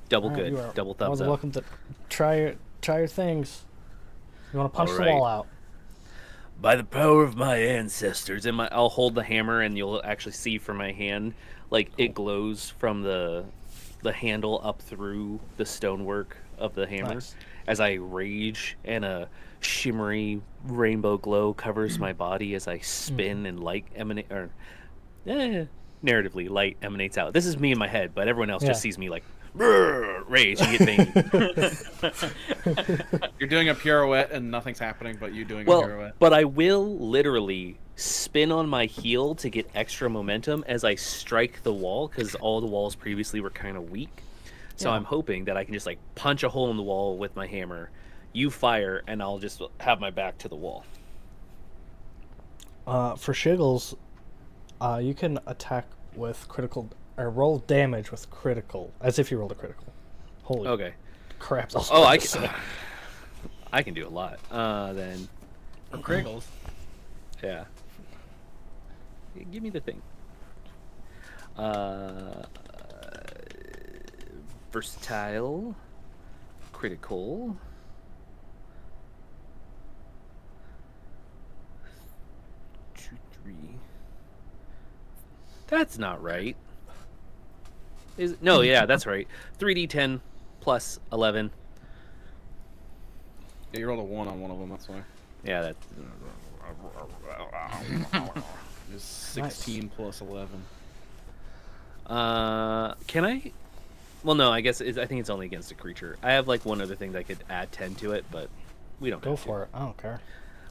E: Double
A: Alright,
E: good.
A: you are
E: Double
A: more
E: thumbs
A: than
E: up.
A: welcome to try your things. You want to punch the
E: Alright.
A: wall out?
E: By the power of my ancestors, and I'll hold the hammer, and you'll actually see from my hand, like it glows from the handle up through the stonework of the hammer.
A: Nice.
E: As I rage, and a shimmery rainbow glow covers my body as I spin, and light emanate, or narratively light emanates out. This is me in my head, but everyone else
A: Yeah.
E: just sees me like rage and get veiny.
D: You're doing a pirouette and nothing's happening, but you doing a
E: Well,
D: pirouette.
E: but I will literally spin on my heel to get extra momentum as I strike the wall, because all the walls previously were kind of weak. So
A: Yeah.
E: I'm hoping that I can just like punch a hole in the wall with my hammer, you fire, and I'll just have my back to the wall.
A: For Shiggles, you can attack with critical, or roll damage with critical, as if you rolled a critical. Holy
E: Okay.
A: crap! That's
E: Oh,
A: what
E: I
A: I'm
E: can,
A: saying.
E: I can do a lot. Then,
F: For Kriggles.
E: yeah. Give me the thing. Versatile, critical. Two, three, That's not right. No, yeah, that's right. 3d10 plus 11.
D: Yeah, you rolled a 1 on one of them, that's why.
E: Yeah, that.
D: It's 16 plus 11.
E: Can I? Well, no. I guess I think it's only against a creature. I have like one other thing that could add 10 to it, but we don't.
A: Go for it. I don't care.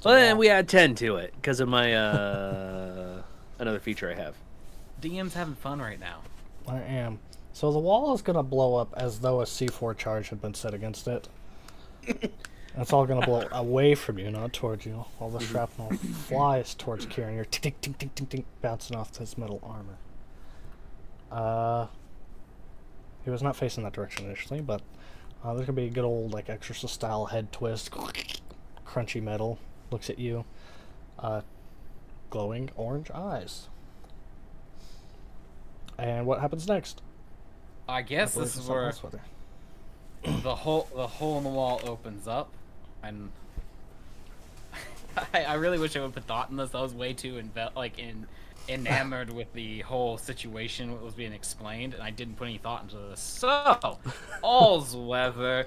E: Well, then we add 10 to it because of my another feature I have.
F: DM's having fun right now.
A: I am. So the wall is gonna blow up as though a C4 charge had been set against it. It's all gonna blow away from you, not towards you. All the shrapnel flies towards Kieran. You're tink tink tink tink tink bouncing off his metal armor. He was not facing that direction initially, but there's gonna be a good old like Exorcist style head twist. Crunchy metal looks at you. Glowing orange eyes. And what happens next?
F: I guess this is where the hole in the wall opens up, and I really wish I would put thought in this. I was way too enamored with the whole situation, what was being explained, and I didn't put any thought into this. So, Allsweather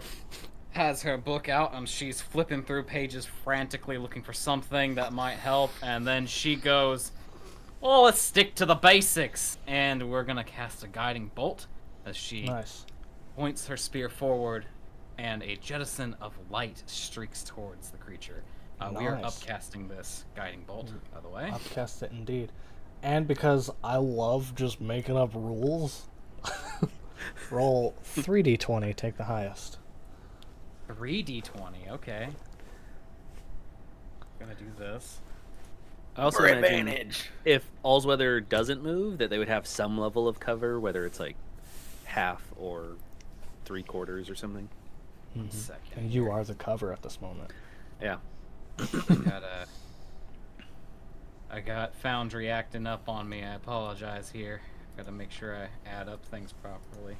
F: has her book out, and she's flipping through pages frantically looking for something that might help, and then she goes, "Oh, let's stick to the basics," and we're gonna cast a guiding bolt as she points her spear forward, and a jettison of light streaks towards the creature. We are upcasting this guiding bolt, by the way.
A: Upcast it indeed. And because I love just making up rules, roll 3d20, take the highest.
F: 3d20, okay. Gonna do this.
E: I also imagine if Allsweather doesn't move, that they would have some level of cover, whether it's like half or 3/4 or something.
F: Second.
A: And you are the cover at this moment.
E: Yeah.
F: I got Foundry acting up on me. I apologize here. Gotta make sure I add up things properly.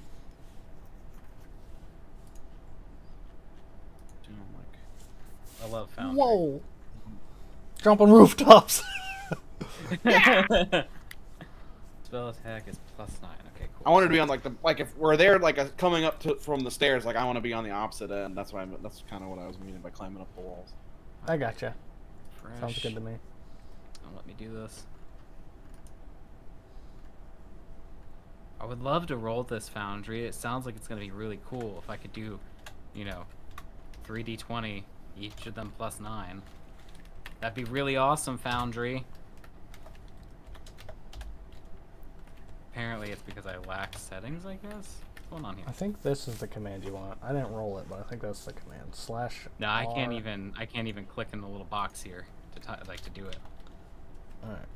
F: I love Foundry.
A: Whoa! Jump on rooftops!
F: Spell attack is +9. Okay, cool.
D: I wanted to be on if we're there coming up from the stairs, I want to be on the opposite end. That's kind of what I was meaning by climbing up the walls.
A: I gotcha.
F: Fresh.
A: Sounds good to me.
F: Don't let me do this. I would love to roll this Foundry. It sounds like it's gonna be really cool if I could do, 3d20, each of them +9. That'd be really awesome, Foundry. Apparently it's because I lack settings, I guess? What's going on here?
A: I think this is the command you want. I didn't roll it, but I think that's the command.
F: No, I can't even click in the little box here to do it.
A: Alright.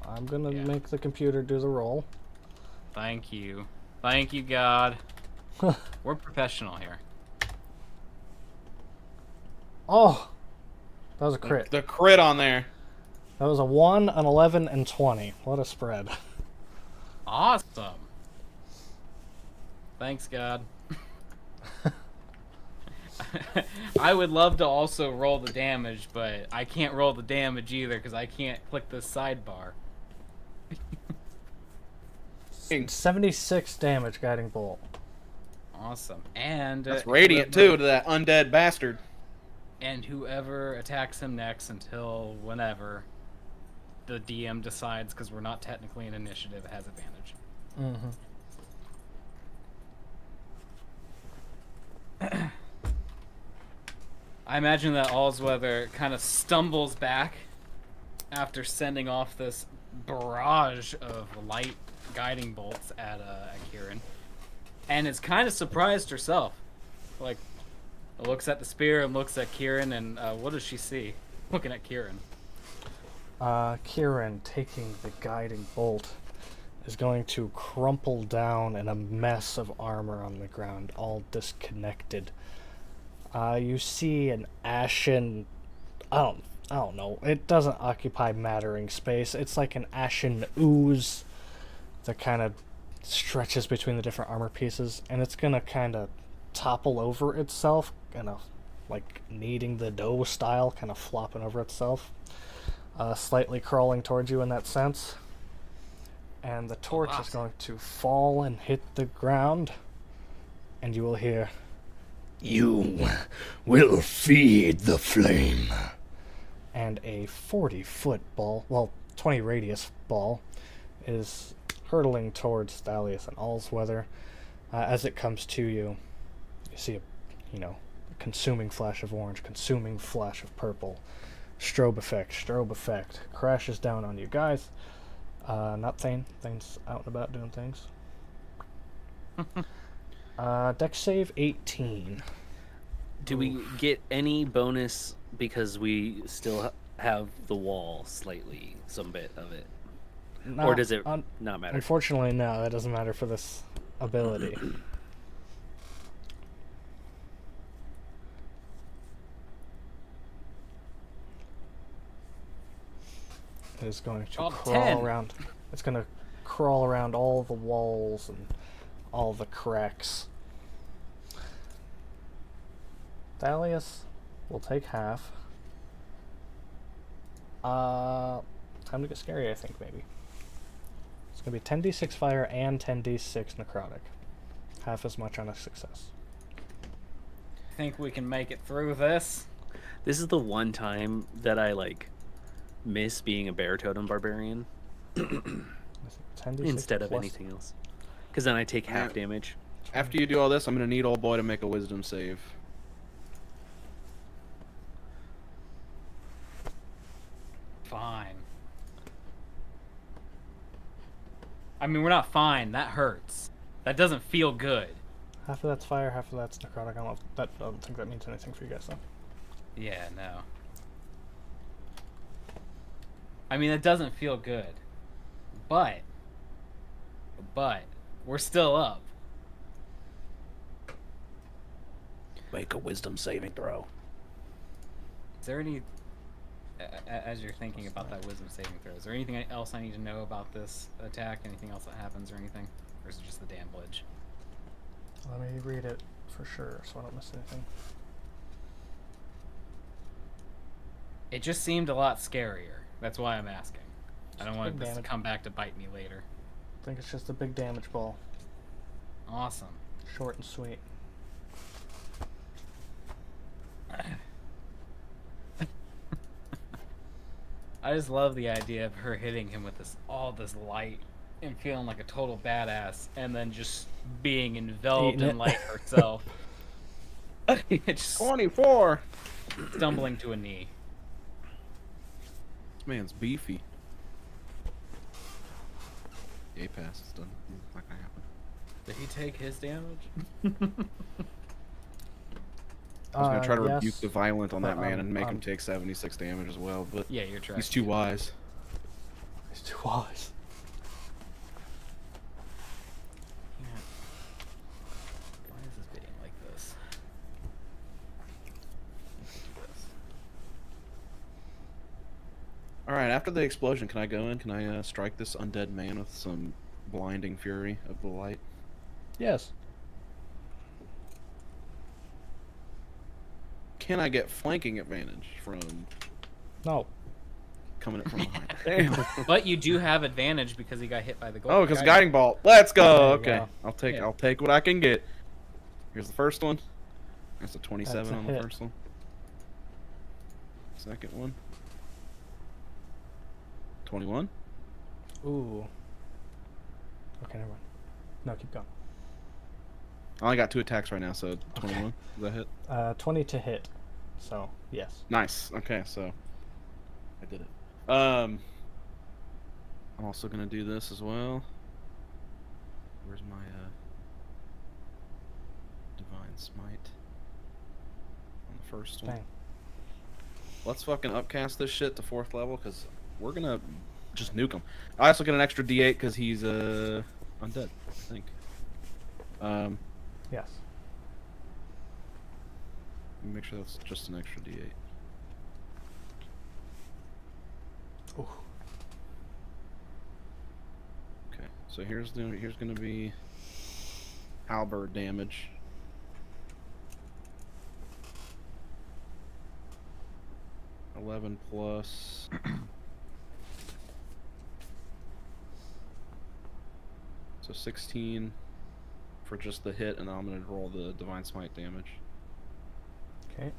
A: I'm gonna make the computer do the roll.
F: Thank you. Thank you, God. We're professional here.
A: Oh! That was a crit.
D: The crit on there.
A: That was a 1, an 11, and 20. What a spread.
F: Awesome. Thanks, God. I would love to also roll the damage, but I can't roll the damage either because I can't click the sidebar.
A: 76 damage guiding bolt.
F: Awesome. And
D: that's radiant too to that undead bastard.
F: And whoever attacks him next until whenever the DM decides, because we're not technically in initiative, has advantage. I imagine that Allsweather kind of stumbles back after sending off this barrage of light guiding bolts at Kieran, and is kind of surprised herself. Like, looks at the spear and looks at Kieran, and what does she see looking at Kieran?
A: Kieran, taking the guiding bolt, is going to crumple down in a mess of armor on the ground, all disconnected. You see an ashen... I don't know. It doesn't occupy mattering space. It's like an ashen ooze that kind of stretches between the different armor pieces, and it's gonna kind of topple over itself, kind of like kneading the dough style, kind of flopping over itself, slightly crawling towards you in that sense. and the torch
F: wow.
A: is going to fall and hit the ground, and you will hear,
H: You will feed the flame.
A: and a 40-foot ball, well, 20 radius ball, is hurtling towards Thalius and Allsweather. As it comes to you, you see a, consuming flash of orange, consuming flash of purple, strobe effect, crashes down on you guys. Not Thane. Thane's out and about doing things. Dex save 18.
E: Do we get any bonus because we still have the wall slightly, some bit of it? Or does it not matter?
A: Unfortunately, no, that doesn't matter for this ability. It is going to
F: Oh,
A: crawl
F: 10.
A: around. It's going to crawl around all the walls and all the cracks. Thalius will take half. Time to get scary, I think, maybe. It's going to be 10d6 fire and 10d6 necrotic. Half as much on a success.
F: Think we can make it through this?
E: This is the one time that I miss being a bear totem barbarian
A: 10d6
E: instead of
A: plus-
E: anything else. Because then I take half damage.
D: After you do all this, I'm gonna need old boy to make a wisdom save.
F: Fine. I mean, we're not fine. That hurts. That doesn't feel good.
A: Half of that's fire, half of that's necrotic. I don't think that means anything for you guys, though.
F: Yeah, no. I mean, it doesn't feel good. But we're still up.
D: Make a wisdom saving throw.
F: Is there any, as you're thinking about that wisdom saving throw, is there anything else I need to know about this attack? Anything else that happens or anything? Or is it just the damage?
A: Let me read it for sure so I don't miss anything.
F: It just seemed a lot scarier. That's why I'm asking. I don't want
A: big
F: this to
A: damage.
F: come back to bite me later.
A: I think it's just a big damage ball.
F: Awesome.
A: Short and sweet.
F: I just love the idea of her hitting him with all this light and feeling like a total badass, and then just being enveloped
A: Eating
F: in
A: it.
F: light herself. Just
D: 24.
F: stumbling to a knee.
D: This man's beefy. Yay pass is done. Not gonna happen.
F: Did he take his damage?
D: I was gonna try to
A: yes,
D: rebuke the violent on that
A: but,
D: man and make him
A: um,
D: take 76 damage as well, but
F: Yeah, you're trying.
D: he's too wise.
A: He's too wise.
F: Why is this being like this?
D: Alright, after the explosion, can I go in? Can I strike this undead man with some blinding fury of the light?
A: Yes.
D: Can I get flanking advantage from
A: No.
D: coming in from behind? Damn.
F: But you do have advantage because he got hit by the gold.
D: Oh, because guiding bolt. Let's go.
A: There you
D: Okay,
A: go.
F: Yeah.
D: I'll take what I can get. Here's the first one. That's a 27
A: That's a
D: on the
A: hit.
D: first one. Second one. 21.
A: Ooh. Okay, never mind. No, keep going.
D: I only got 2 attacks right now, so 21. Does that hit?
A: 20 to hit. So, yes.
D: Nice. Okay, so I did it. I'm also gonna do this as well. Where's my divine smite on the first one?
A: Dang.
D: Let's fucking upcast this shit to 4th level because we're gonna just nuke him. I also get an extra D8 because he's undead, I think.
A: Yes.
D: Let me make sure that's just an extra D8.
A: Ooh.
D: Okay, so here's gonna be halberd damage. $11 plus So 16 for just the hit, and then I'm going to roll the Divine Smite damage.
A: Okay.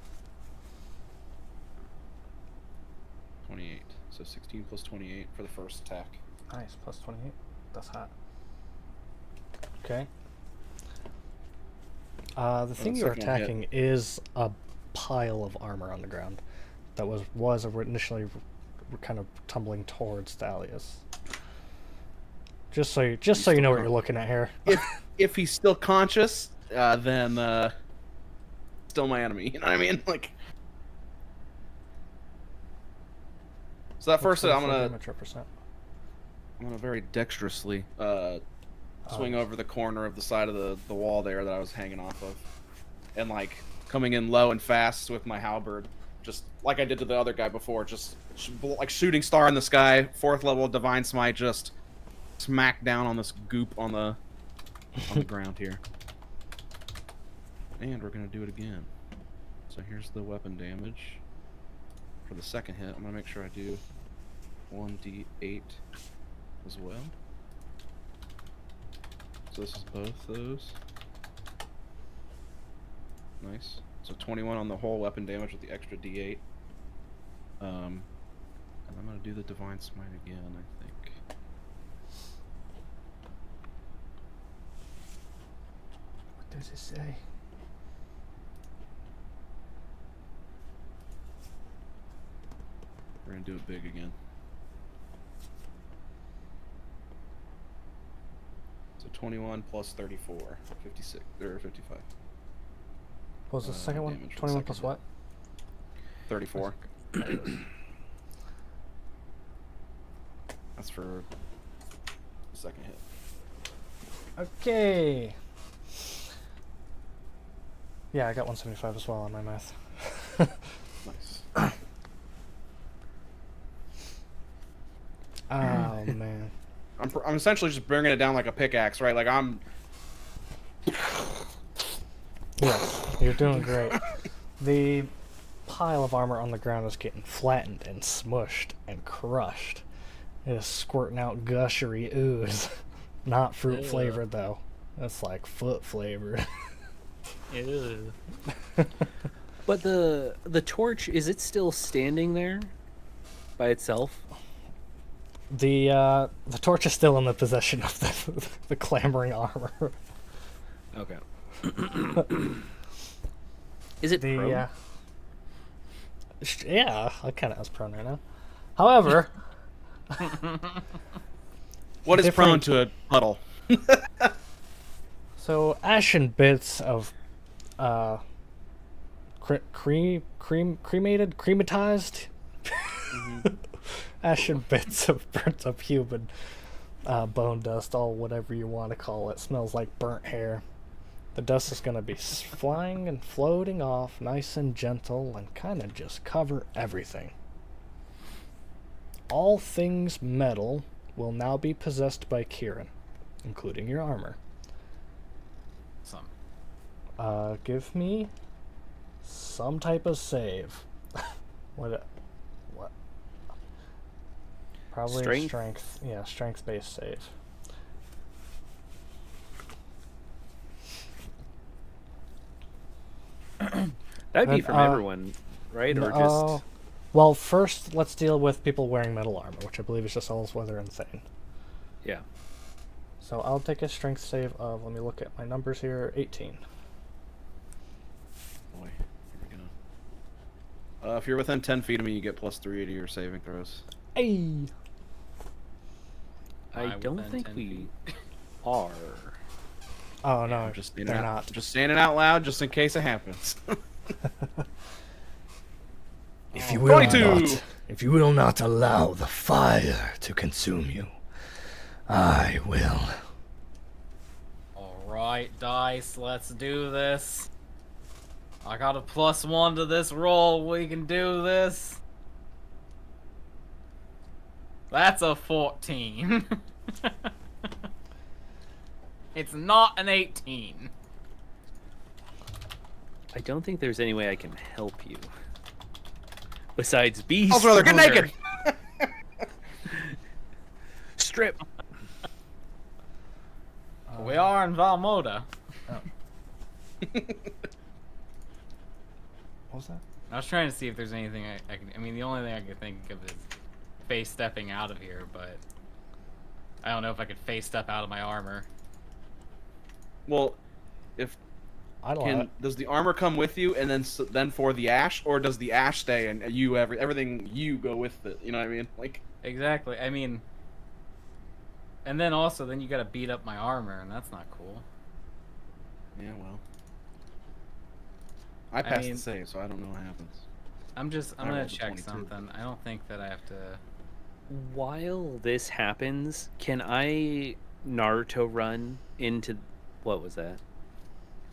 D: 28. So 16 plus 28 for the first attack.
A: Nice, plus 28. That's hot. Okay. The thing you're
D: second one hit.
A: attacking is a pile of armor on the ground that was initially kind of tumbling towards Thalius. Just so you know what you're looking at here.
D: If he's still conscious, then still my enemy. You know what I mean? Like. So that first hit, I'm gonna very dexterously swing over the corner of the side of the wall there that I was hanging off of, and like coming in low and fast with my halberd, just like I did to the other guy before, just like shooting star in the sky, 4th level Divine Smite, just smack down on this goop on the ground here. And we're gonna do it again. So here's the weapon damage. For the second hit, I'm gonna make sure I do 1d8 as well. So this is both those. Nice. So 21 on the whole weapon damage with the extra d8. And I'm gonna do the Divine Smite again, I think.
A: What does it say?
D: We're gonna do it big again. So 21 plus 34, 56 or 55.
A: What was the second one?
D: damage for the
A: 21
D: second
A: plus
D: hit.
A: what?
D: 34. That's for the second hit.
A: Okay. Yeah, I got 175 as well on my math.
D: Nice.
A: Oh man.
D: I'm essentially just bringing it down like a pickaxe, right? Like I'm.
A: Yes, you're doing great. The pile of armor on the ground is getting flattened and smushed and crushed. It is squirting out gushery ooze. Not fruit flavored though. That's like foot flavored.
E: Ew. But the torch, is it still standing there by itself?
A: The torch is still in the possession of the clamoring armor.
E: Okay. Is it prone?
A: Yeah, I kind of as prone right now. However,
D: What is prone
A: different-
D: to a puddle?
A: so ashen bits of crematized ashen bits of burnt up human bone dust, all whatever you want to call it, smells like burnt hair. The dust is going to be flying and floating off nice and gentle and kind of just cover everything. All things metal will now be possessed by Kieran, including your armor.
F: Some.
A: Give me some type of save. What? Probably
E: Strength?
A: strength. Yeah, strength-based save.
E: That'd be
A: Then,
E: from everyone, right? Or just
A: Well, first, let's deal with people wearing metal armor, which I believe is just Allsweather and Thane.
E: yeah.
A: So I'll take a strength save of, let me look at my numbers here, 18.
D: Boy, here we go. If you're within 10 feet of me, you get +3 to your saving throws.
A: Hey!
E: I don't
F: within
E: think
F: 10
E: we
F: feet.
E: are.
A: Oh, no,
D: I'm just saying
A: they're
D: it out,
A: not.
D: just saying it out loud, just in case it happens.
H: If you will
D: 22.
H: not, if you will not allow the fire to consume you, I will.
F: Alright, dice, let's do this. I got a +1 to this roll. We can do this. That's a 14. It's not an 18.
E: I don't think there's any way I can help you. Besides be
D: Allsweather, get
E: stronger.
D: naked!
E: Strip.
F: We are in Valmoda.
A: What was that?
F: I was trying to see if there's anything I can. I mean, the only thing I could think of is face stepping out of here, but I don't know if I could face step out of my armor.
D: Well, if
A: I don't know.
D: does the armor come with you, and then for the ash, or does the ash stay and everything you go with it? You know what I mean? Like
F: Exactly. I mean, and then also then you gotta beat up my armor, and that's not cool.
D: yeah, well, I passed the save, so I don't know what happens.
F: I'm gonna
D: rolled a
F: check
D: 22.
F: something. I don't think that I have to.
E: While this happens, can I Naruto run into what was that?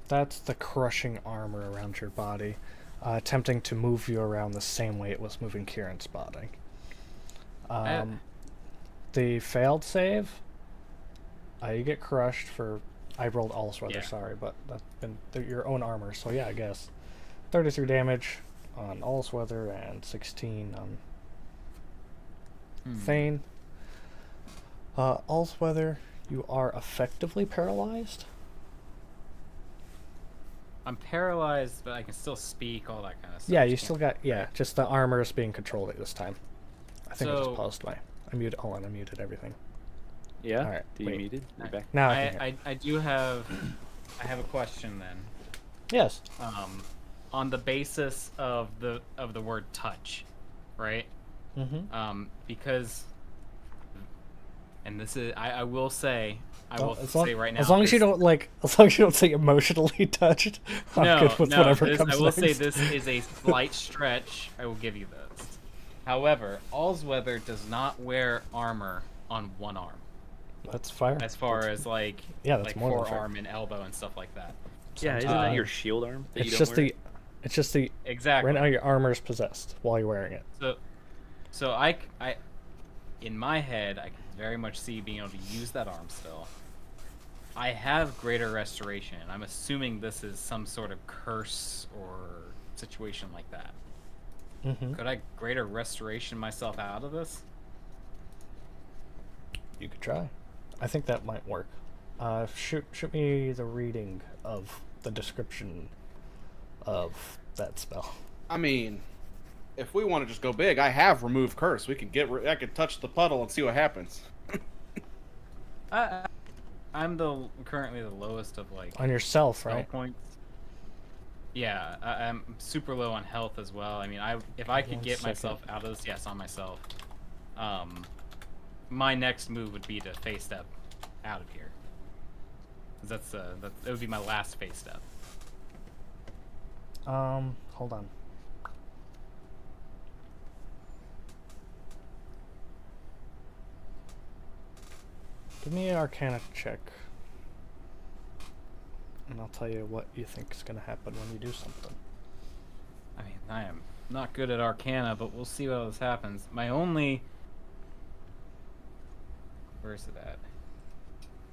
A: That's the crushing armor around your body, attempting to move you around the same way it was moving Kieran's body. The failed save, you get crushed for. I rolled all weather,
F: Yeah.
A: sorry, but that's been your own armor, so yeah, I guess. 33 damage on All's Weather and 16 on Thane. All's Weather, you are effectively paralyzed.
F: I'm paralyzed, but I can still speak, all that kind of stuff.
A: Yeah, you
F: Just
A: still
F: can't-
A: got, just the armor is being controlled at this time. I think I
F: So-
A: just paused I muted, hold on, I muted everything.
E: Yeah.
A: All right,
E: You
A: wait.
E: muted? You're back.
A: Now I can hear.
F: I do have. I have a question then.
A: Yes.
F: On the basis of the word touch, right?
A: Mm-hmm.
F: Because, and this is I will say
A: As
F: right now.
A: as long as you don't say emotionally touched, I'm good with whatever
F: this,
A: comes
F: I will say
A: next.
F: this is a slight stretch. I will give you this. However, Allsweather does not wear armor on one arm.
A: That's fire.
F: As far
A: That's-
F: as like
A: yeah, that's
F: like
A: more than fair.
F: forearm and elbow and stuff like that.
E: Yeah, isn't that your shield arm? That
A: It's
E: you
A: just
E: don't wear?
A: it's just the
F: Exactly.
A: right now your armor is possessed while you're wearing it.
F: So in my head, I can very much see being able to use that arm still. I have greater restoration. I'm assuming this is some sort of curse or situation like that.
A: Mm-hmm.
F: Could I greater restoration myself out of this?
A: You could try. I think that might work. Shoot me the reading of the description of that spell.
D: I mean, if we want to just go big, I have remove curse. We could I could touch the puddle and see what happens.
F: I'm currently the lowest of like
A: On yourself,
F: spell
A: right?
F: points. Yeah, I'm super low on health as well. I mean, if I could
A: 1
F: get
A: second.
F: myself out of this, yes, on myself. My next move would be to face step out of here. 'Cause that would be my last face step.
A: Hold on. Give me an Arcana check. And I'll tell you what you think is going to happen when you do something.
F: I mean, I am not good at Arcana, but we'll see what else happens. My only... Where's it at?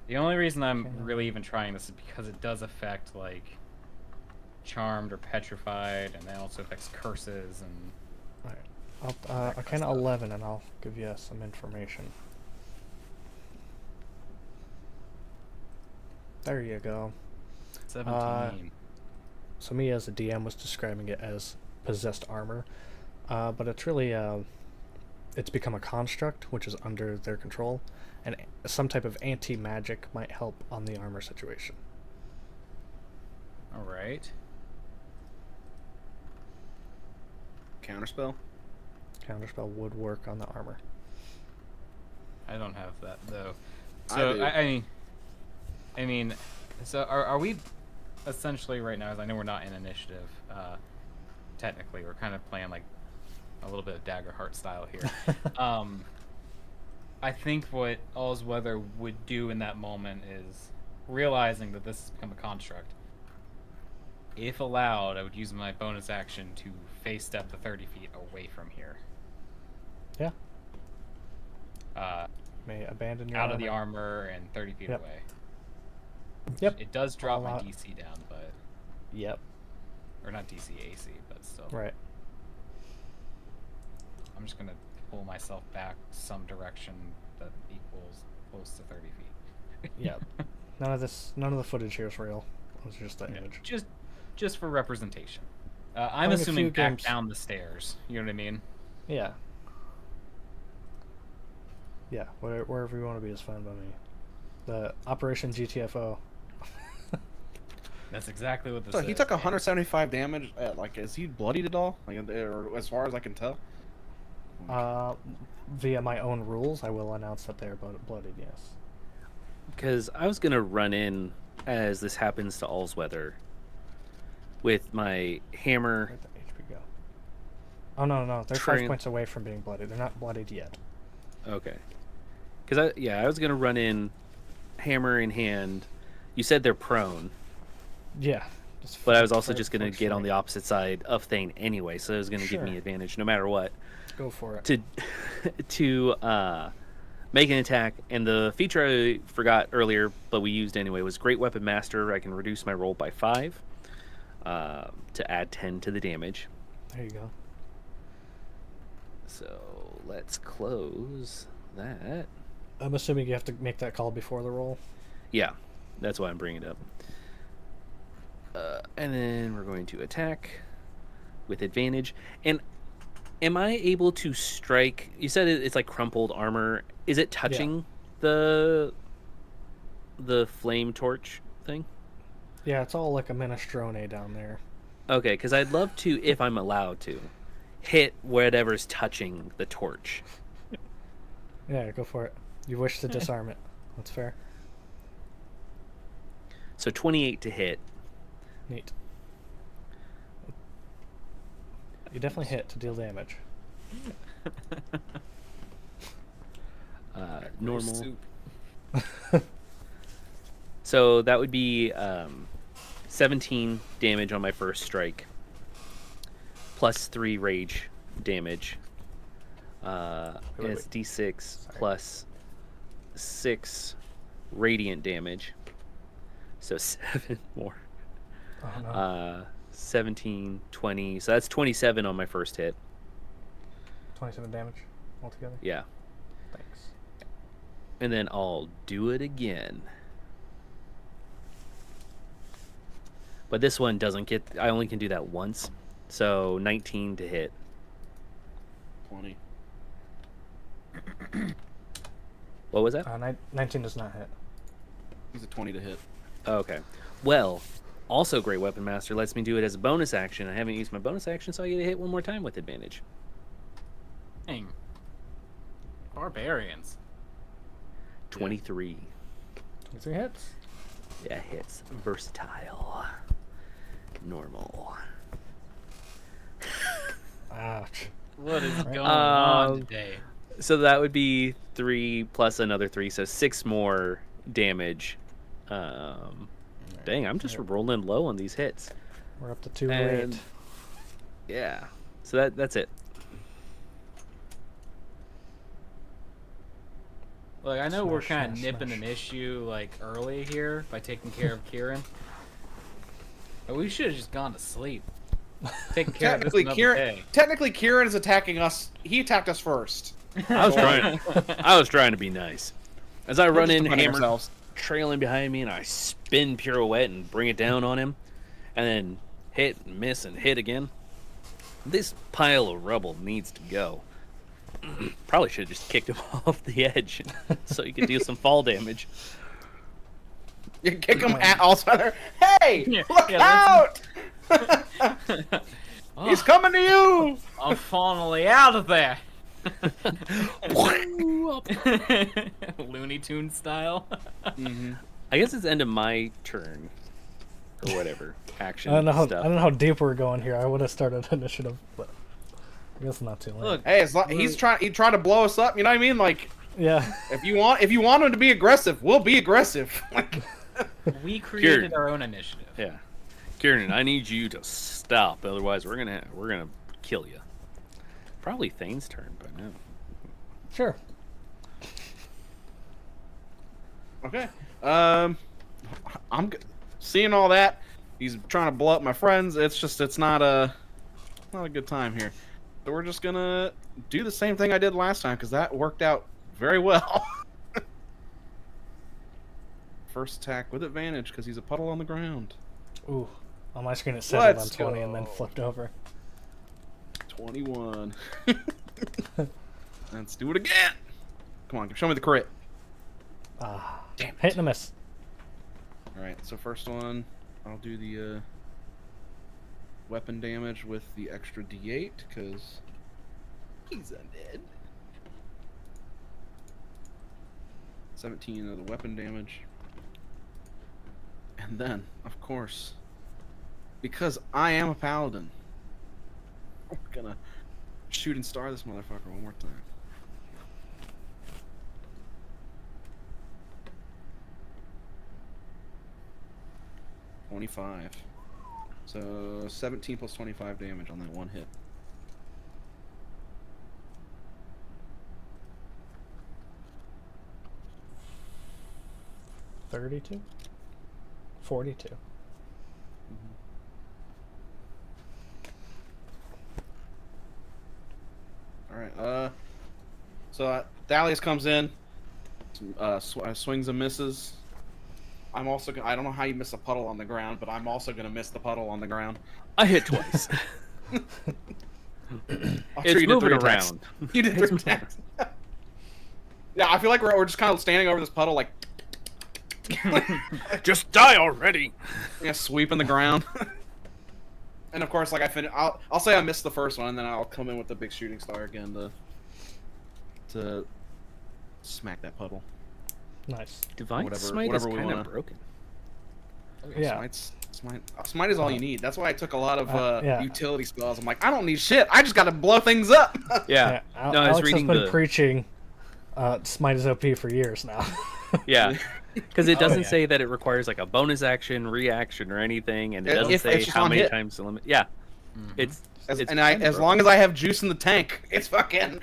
F: The only reason I'm really even trying this is because it does affect, like, Charmed or Petrified, and it also affects curses and...
A: Alright. Arcana 11, and I'll give you some information. There you go.
F: 17.
A: So me as a DM was describing it as possessed armor, but it's really it's become a construct which is under their control, and some type of anti-magic might help on the armor situation.
F: Alright.
D: Counterspell.
A: Counterspell would work on the armor.
F: I don't have that, though.
D: I
F: So,
D: do.
F: I mean, so are we essentially right now, as I know we're not in initiative, technically, we're kind of playing like a little bit of Daggerheart style here. I think what Allsweather would do in that moment is realizing that this has become a construct. If allowed, I would use my bonus action to face step the 30 feet away from here.
A: Yeah. May abandon your
F: Out of the armor and 30 feet
A: Yep.
F: away.
A: Yep.
F: It does drop
A: All
F: my
A: out.
F: DC down, but...
A: Yep.
F: Or not DC, AC, but still.
A: Right.
F: I'm just gonna pull myself back some direction that equals close to 30 feet.
A: Yep. None of the footage here is real. It was just the image.
F: Just for representation. I'm
A: Playing a
F: assuming
A: few
F: back
A: games-
F: down the stairs. You know what I mean?
A: Yeah. Yeah, wherever you want to be is fine by me. The Operation GTFO.
F: That's exactly what this
D: So
F: is.
D: he took 175 damage. Like, is he bloodied at all? Like, or as far as I can tell.
A: Via my own rules, I will announce that they are bloodied, yes.
E: Because I was gonna run in as this happens to Allsweather with my hammer.
A: Where'd the HP go? Oh, no. They're 5 points away from being bloodied. They're not bloodied yet.
E: Okay. Because I was gonna run in, hammer in hand. You said they're prone,
A: Yeah.
E: but I was also just gonna get on the opposite side of Thane anyway, so it was gonna give
A: Sure.
E: me advantage no matter what.
A: Go for it.
E: To make an attack, and the feature I forgot earlier, but we used anyway, was Great Weapon Master. I can reduce my roll by 5 to add 10 to the damage.
A: There you go.
E: So let's close that.
A: I'm assuming you have to make that call before the roll.
E: Yeah, that's why I'm bringing it up. And then we're going to attack with advantage. And am I able to strike? You said it's like crumpled armor. Is it touching the flame torch thing?
A: Yeah, it's all like a minestrone down there.
E: Okay, because I'd love to, if I'm allowed to, hit whatever's touching the torch.
A: Yeah, go for it. You wish to disarm it. That's fair.
E: So 28 to hit.
A: Neat. You definitely hit to deal damage.
E: Normal.
F: Soup.
E: So that would be 17 damage on my first strike, plus 3 rage damage. And it's D6 plus 6 radiant damage. So 7 more.
A: Oh, no.
E: 17, 20. So that's 27 on my first hit.
A: 27 damage altogether.
E: Yeah.
A: Thanks.
E: And then I'll do it again. But this one doesn't get... I only can do that once. So 19 to hit.
D: 20.
E: What was that?
A: 19 does not hit.
D: He's a 20 to hit.
E: Okay. Well, also Great Weapon Master lets me do it as a bonus action. I haven't used my bonus action, so I get to hit one more time with advantage.
F: Dang. Barbarians.
E: 23.
A: 23 hits.
E: Yeah, hits. Versatile. Normal.
A: Ouch.
F: What is going on today?
E: So that would be 3 plus another 3, so 6 more damage. Dang, I'm just rolling low on these hits.
A: We're up to 2
E: And-
A: 8.
E: Yeah. So that's it.
F: Look, I know we're
A: Smash,
F: kind of
A: smash,
F: nipping
A: smash.
F: an issue like early here by taking care of Kieran, but we should have just gone to sleep. Taking care of this another day.
D: Technically, Kieran is attacking us. He attacked us first.
E: I was trying to be nice. As I run
D: just
E: in,
D: defending
E: hammer
D: ourselves.
E: trailing behind me, and I spin pirouette and bring it down on him, and then hit and miss and hit again. This pile of rubble needs to go. Probably should have just kicked him off the edge so he could do some fall damage.
D: You kick him at Allsweather. Hey,
F: Yeah,
D: look
F: yeah,
D: out! He's coming to you!
F: I'm finally out of there. Looney Tune style.
E: I guess it's the end of my turn, or whatever action
A: I don't know
E: stuff.
A: how deep we're going here. I would have started initiative, but I guess not too late.
F: Look,
D: Hey, he's trying to blow us up. You know what I mean? Like,
A: Yeah.
D: if you want him to be aggressive, we'll be aggressive. Like,
F: we created
E: Kieran.
F: our own initiative.
E: Yeah, Kieran, I need you to stop. Otherwise, we're gonna kill you. Probably Thane's turn, but no.
A: Sure.
D: okay. Seeing all that. He's trying to blow up my friends. It's not a good time here. So we're just gonna do the same thing I did last time because that worked out very well. first attack with advantage because he's a puddle on the ground.
A: Ooh. On my screen it said
D: Let's
A: 20 and then
D: go.
A: flipped over.
D: 21. Let's do it again. Come on, show me the crit.
A: Ah.
D: Damn it.
A: Hit and a miss.
D: Alright, so first one, I'll do the weapon damage with the extra d8, because he's undead. 17 of the weapon damage. And then, of course, because I am a paladin, I'm gonna shoot and star this motherfucker one more time. $25. So 17 plus 25 damage on that one hit.
A: $32? $42.
D: Alright, so Thalius comes in, swings and misses. I'm also gonna, I don't know how you miss a puddle on the ground, but I'm also gonna miss the puddle on the ground.
E: I hit twice.
D: It's
E: you did 3 attacks.
D: around. You did 3 attacks. Yeah, I feel like we're just kind of standing over this puddle, like,
E: Just die already.
D: yeah, sweeping the ground. And of course, like I'll say I missed the first one, and then I'll come in with the big shooting star again to smack that puddle.
A: Nice.
E: Divine
D: Whatever-
E: Smite
D: whatever
E: is
D: we
E: kind of
D: wanna-
E: broken.
A: Yeah.
D: Smite is all you need. That's why I took a lot of
A: yeah.
D: utility spells. I'm like, I don't need shit. I just got to blow things up.
E: Yeah. No, I was
A: Alex
E: reading
A: has been
E: the
A: preaching Smite is OP for years now.
E: yeah, because it doesn't
F: yeah.
E: say that it requires like a bonus action, reaction, or anything, and it doesn't
D: If
E: say
D: it's just
E: how
D: on
E: many
D: hit.
E: times the limit. Yeah, it's
D: As
E: kinda broken.
D: long as I have juice in the tank, it's fucking.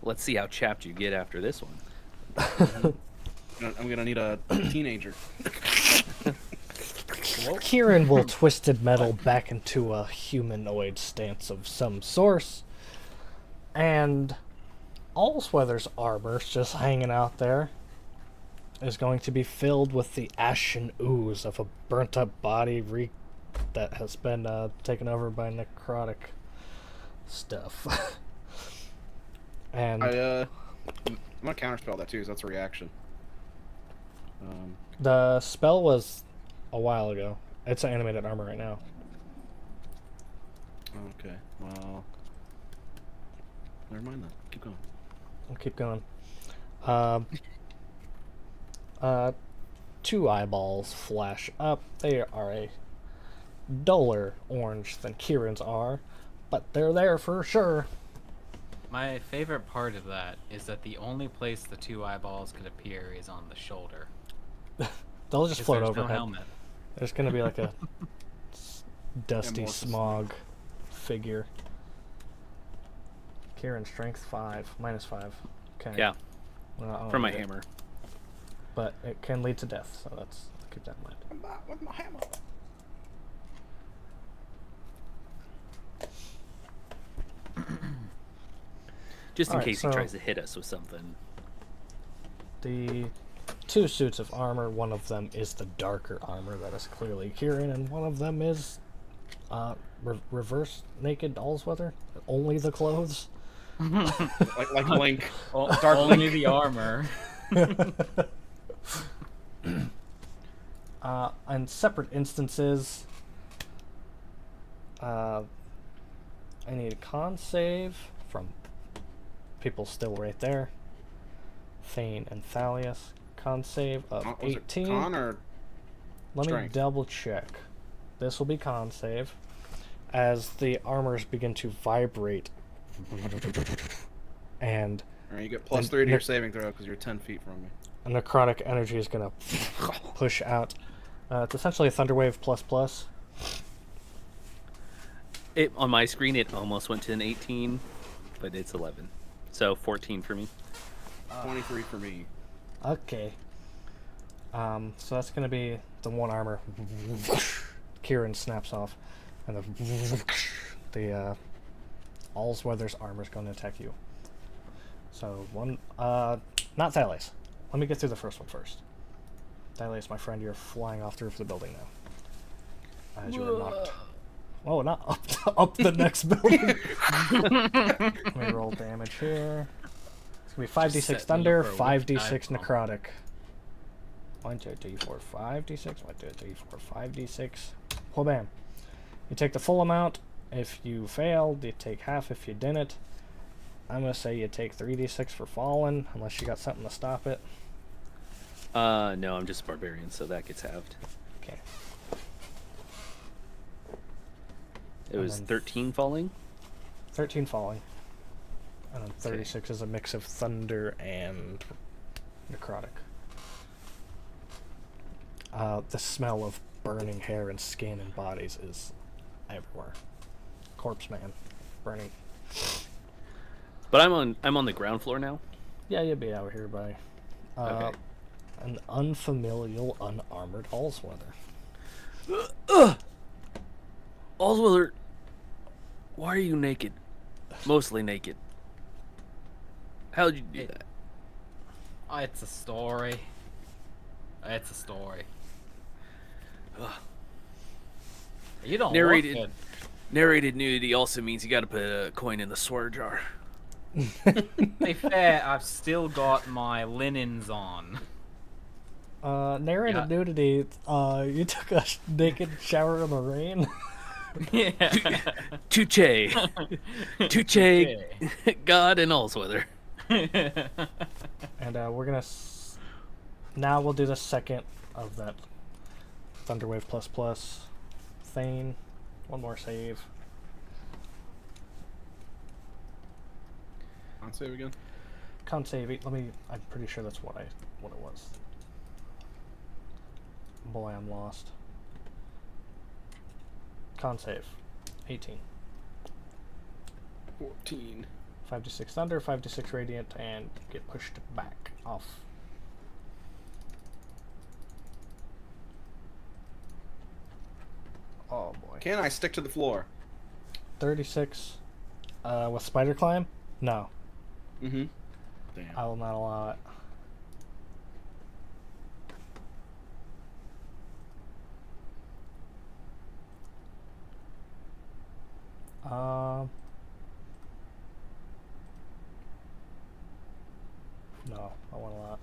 E: Let's see how chapped you get after this one.
D: I'm gonna need a teenager.
A: Kieran will Twisted Metal back into a humanoid stance of some source, and Allsweather's armor, just hanging out there, is going to be filled with the ashen ooze of a burnt-up body that has been taken over by necrotic stuff. And
D: I'm gonna counterspell that too, because that's a reaction.
A: the spell was a while ago. It's animated armor right now.
D: Okay, well, never mind then. Keep going.
A: I'll keep going. 2 eyeballs flash up. They are a duller orange than Kieran's are, but they're there for sure.
F: My favorite part of that is that the only place the 2 eyeballs could appear is on the shoulder.
A: They'll just
F: 'Cause
A: float
F: there's
A: overhead.
F: no helmet.
A: There's gonna be like a dusty
D: Amorphous.
A: smog figure. Kieran strength 5, -5. Okay.
E: Yeah,
A: Well,
E: from my
A: yeah.
E: hammer.
A: But it can lead to death, so that's keep that in mind.
D: I'm not with my hammer.
E: Just in
A: Alright,
E: case
A: so-
E: he tries to hit us with something.
A: The 2 suits of armor, one of them is the darker armor that is clearly Kieran, and one of them is reverse naked Allsweather. Only the clothes.
D: Like Link.
F: Dark only the armor.
A: On separate instances, I need a con save from people still right there. Thane and Thalius. Con save of
D: Was it
A: 18.
D: con or
A: Let me
D: strength?
A: double check. This will be con save. As the armors begin to vibrate. And
D: Alright, you get +3 to your saving throw because you're 10 feet from me.
A: a necrotic energy is going to push out. It's essentially a Thunderwave ++.
E: It on my screen, it almost went to an 18, but it's 11, so 14 for me.
D: 23 for me.
A: Okay. So that's going to be the one armor. Kieran snaps off, and the Allsweather's armor is going to attack you. So Not Thales. Let me get through the first one first. Thales, my friend, you're flying off the roof of the building now. As you are knocked. Oh, not up the next building. Let me roll damage here. It's gonna be 5d6
F: set me
A: thunder,
F: for a
A: 5d6
F: whip
A: necrotic. 1, 2, 3, 4, 5d6. 1, 2, 3, 4, 5d6. Well, bam. You take the full amount. If you failed, you take half if you didn't. I'm gonna say you take 3d6 for fallen, unless you got something to stop it.
E: No, I'm just a barbarian, so that gets halved.
A: Okay.
E: It was 13 falling.
A: 13 falling. And then 36 is a mix of thunder and necrotic. The smell of burning hair and skin and bodies is everywhere. Corpse man, burning.
E: But I'm on the ground floor now.
A: Yeah, you'd be out here by
E: Okay.
A: an unfamiliar, unarmored Allsweather.
E: Allsweather, why are you naked? Mostly naked. How'd you do that?
F: Oh, it's a story. It's a story. You don't
E: Narrated-
F: look
E: Narrated nudity also means you gotta put a coin in the swear jar.
F: good. To be fair, I've still got my linens on.
A: Narrated
F: Yeah.
A: nudity, you took a naked shower in the rain.
F: Yeah.
E: Tuche. Tuche, God and Allsweather.
A: And we're gonna now we'll do the second of that Thunderwave ++ Thane. One more save.
D: On save again.
A: Con save. Let me. I'm pretty sure that's what it was. Boy, I'm lost. Con save. 18.
D: 14.
A: 5d6 thunder, 5d6 radiant, and get pushed back off. Oh boy.
D: Can I stick to the floor?
A: 36. With spider climb? No,
D: Mm-hmm. Damn.
A: I will not allow it. No, I want a lot.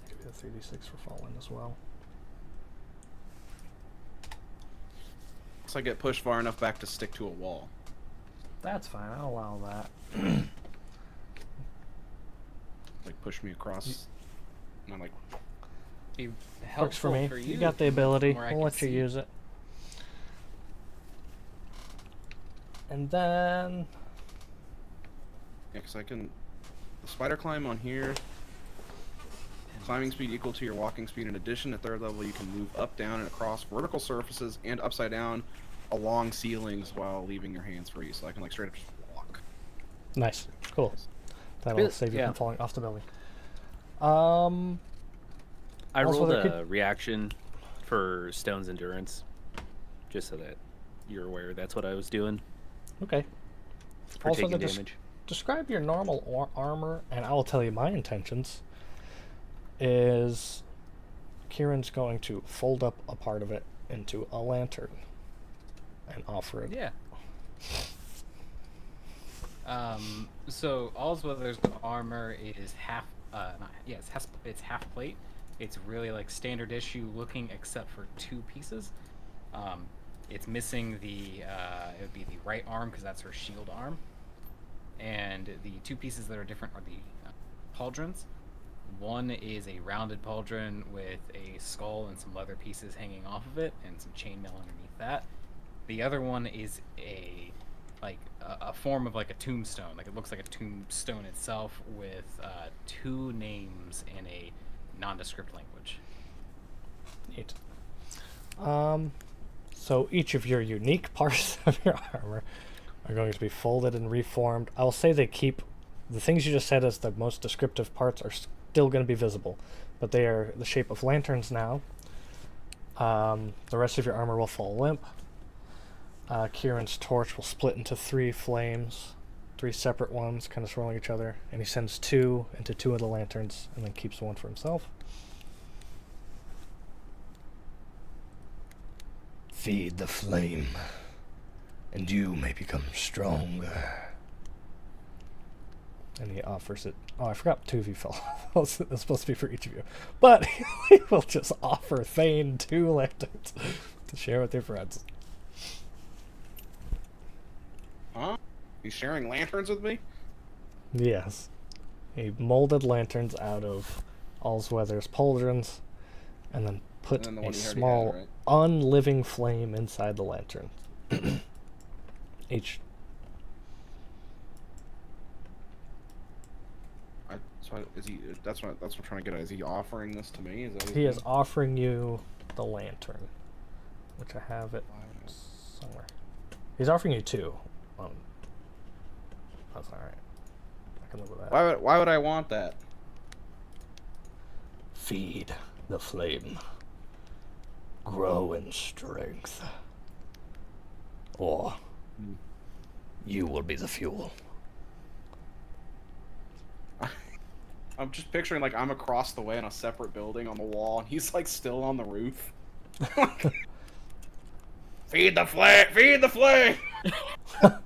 A: Give you a 3d6 for falling as well.
D: So I get pushed far enough back to stick to a wall.
A: That's fine, I'll allow that.
D: Like push me across. Not like
F: Be
A: Works for
F: helpful
A: me.
F: you.
A: You got the ability.
F: Where I
A: We'll
F: can
A: let you
F: see.
A: use it. And then
D: yeah, because I can the spider climb on here. Climbing speed equal to your walking speed. In addition, at third level, you can move up, down, and across vertical surfaces and upside down along ceilings while leaving your hands free. So I can like straight up just walk.
A: nice, cool. That'll
E: Really-
A: save you
E: yeah.
A: from falling off the building.
E: I
A: Also,
E: rolled
A: there
E: a
A: could-
E: reaction for Stone's Endurance, just so that you're aware that's what I was doing
A: Okay.
E: for
A: Also,
E: taking
A: the
E: damage.
A: Describe your normal armor, and I will tell you my intentions. Is Kieran's going to fold up a part of it into a lantern and offer it.
F: Yeah. So Allsweather's armor is half. It's half plate. It's really like standard issue looking, except for two pieces. It's missing the. It would be the right arm because that's her shield arm, and the two pieces that are different are the pauldrons. One is a rounded pauldron with a skull and some leather pieces hanging off of it, and some chainmail underneath that. The other one is a form of like a tombstone. Like it looks like a tombstone itself with two names in a nondescript language.
A: Neat. So each of your unique parts of your armor are going to be folded and reformed. I'll say they keep the things you just said as the most descriptive parts are still going to be visible, but they are the shape of lanterns now. The rest of your armor will fall limp. Kieran's torch will split into 3 flames. 3 separate ones, kind of swirling each other, and he sends 2 into 2 of the lanterns, and then keeps 1 for himself.
H: Feed the flame, and you may become stronger.
A: And he offers it. Oh, I forgot 2 of you fell. That's supposed to be for each of you. But he will just offer Thane 2 lanterns to share with your friends.
D: Huh? He's sharing lanterns with me?
A: Yes. He molded lanterns out of Allsweather's pauldrons, and then put
D: And then the
A: a
D: one you already
A: small,
D: had, right?
A: unliving flame inside the lantern. Each.
D: Is he? That's what I'm trying to get at. Is he offering this to me? Is that what
A: He
D: he's
A: is
D: doing?
A: offering you the lantern, which I have it somewhere. He's offering you 2. That's all right. I can live with that.
D: Why would I want that?
H: Feed the flame. Grow in strength. Or you will be the fuel.
D: I'm just picturing like I'm across the way in a separate building on the wall, and he's like still on the roof. Feed the flame! Feed the flame!
A: I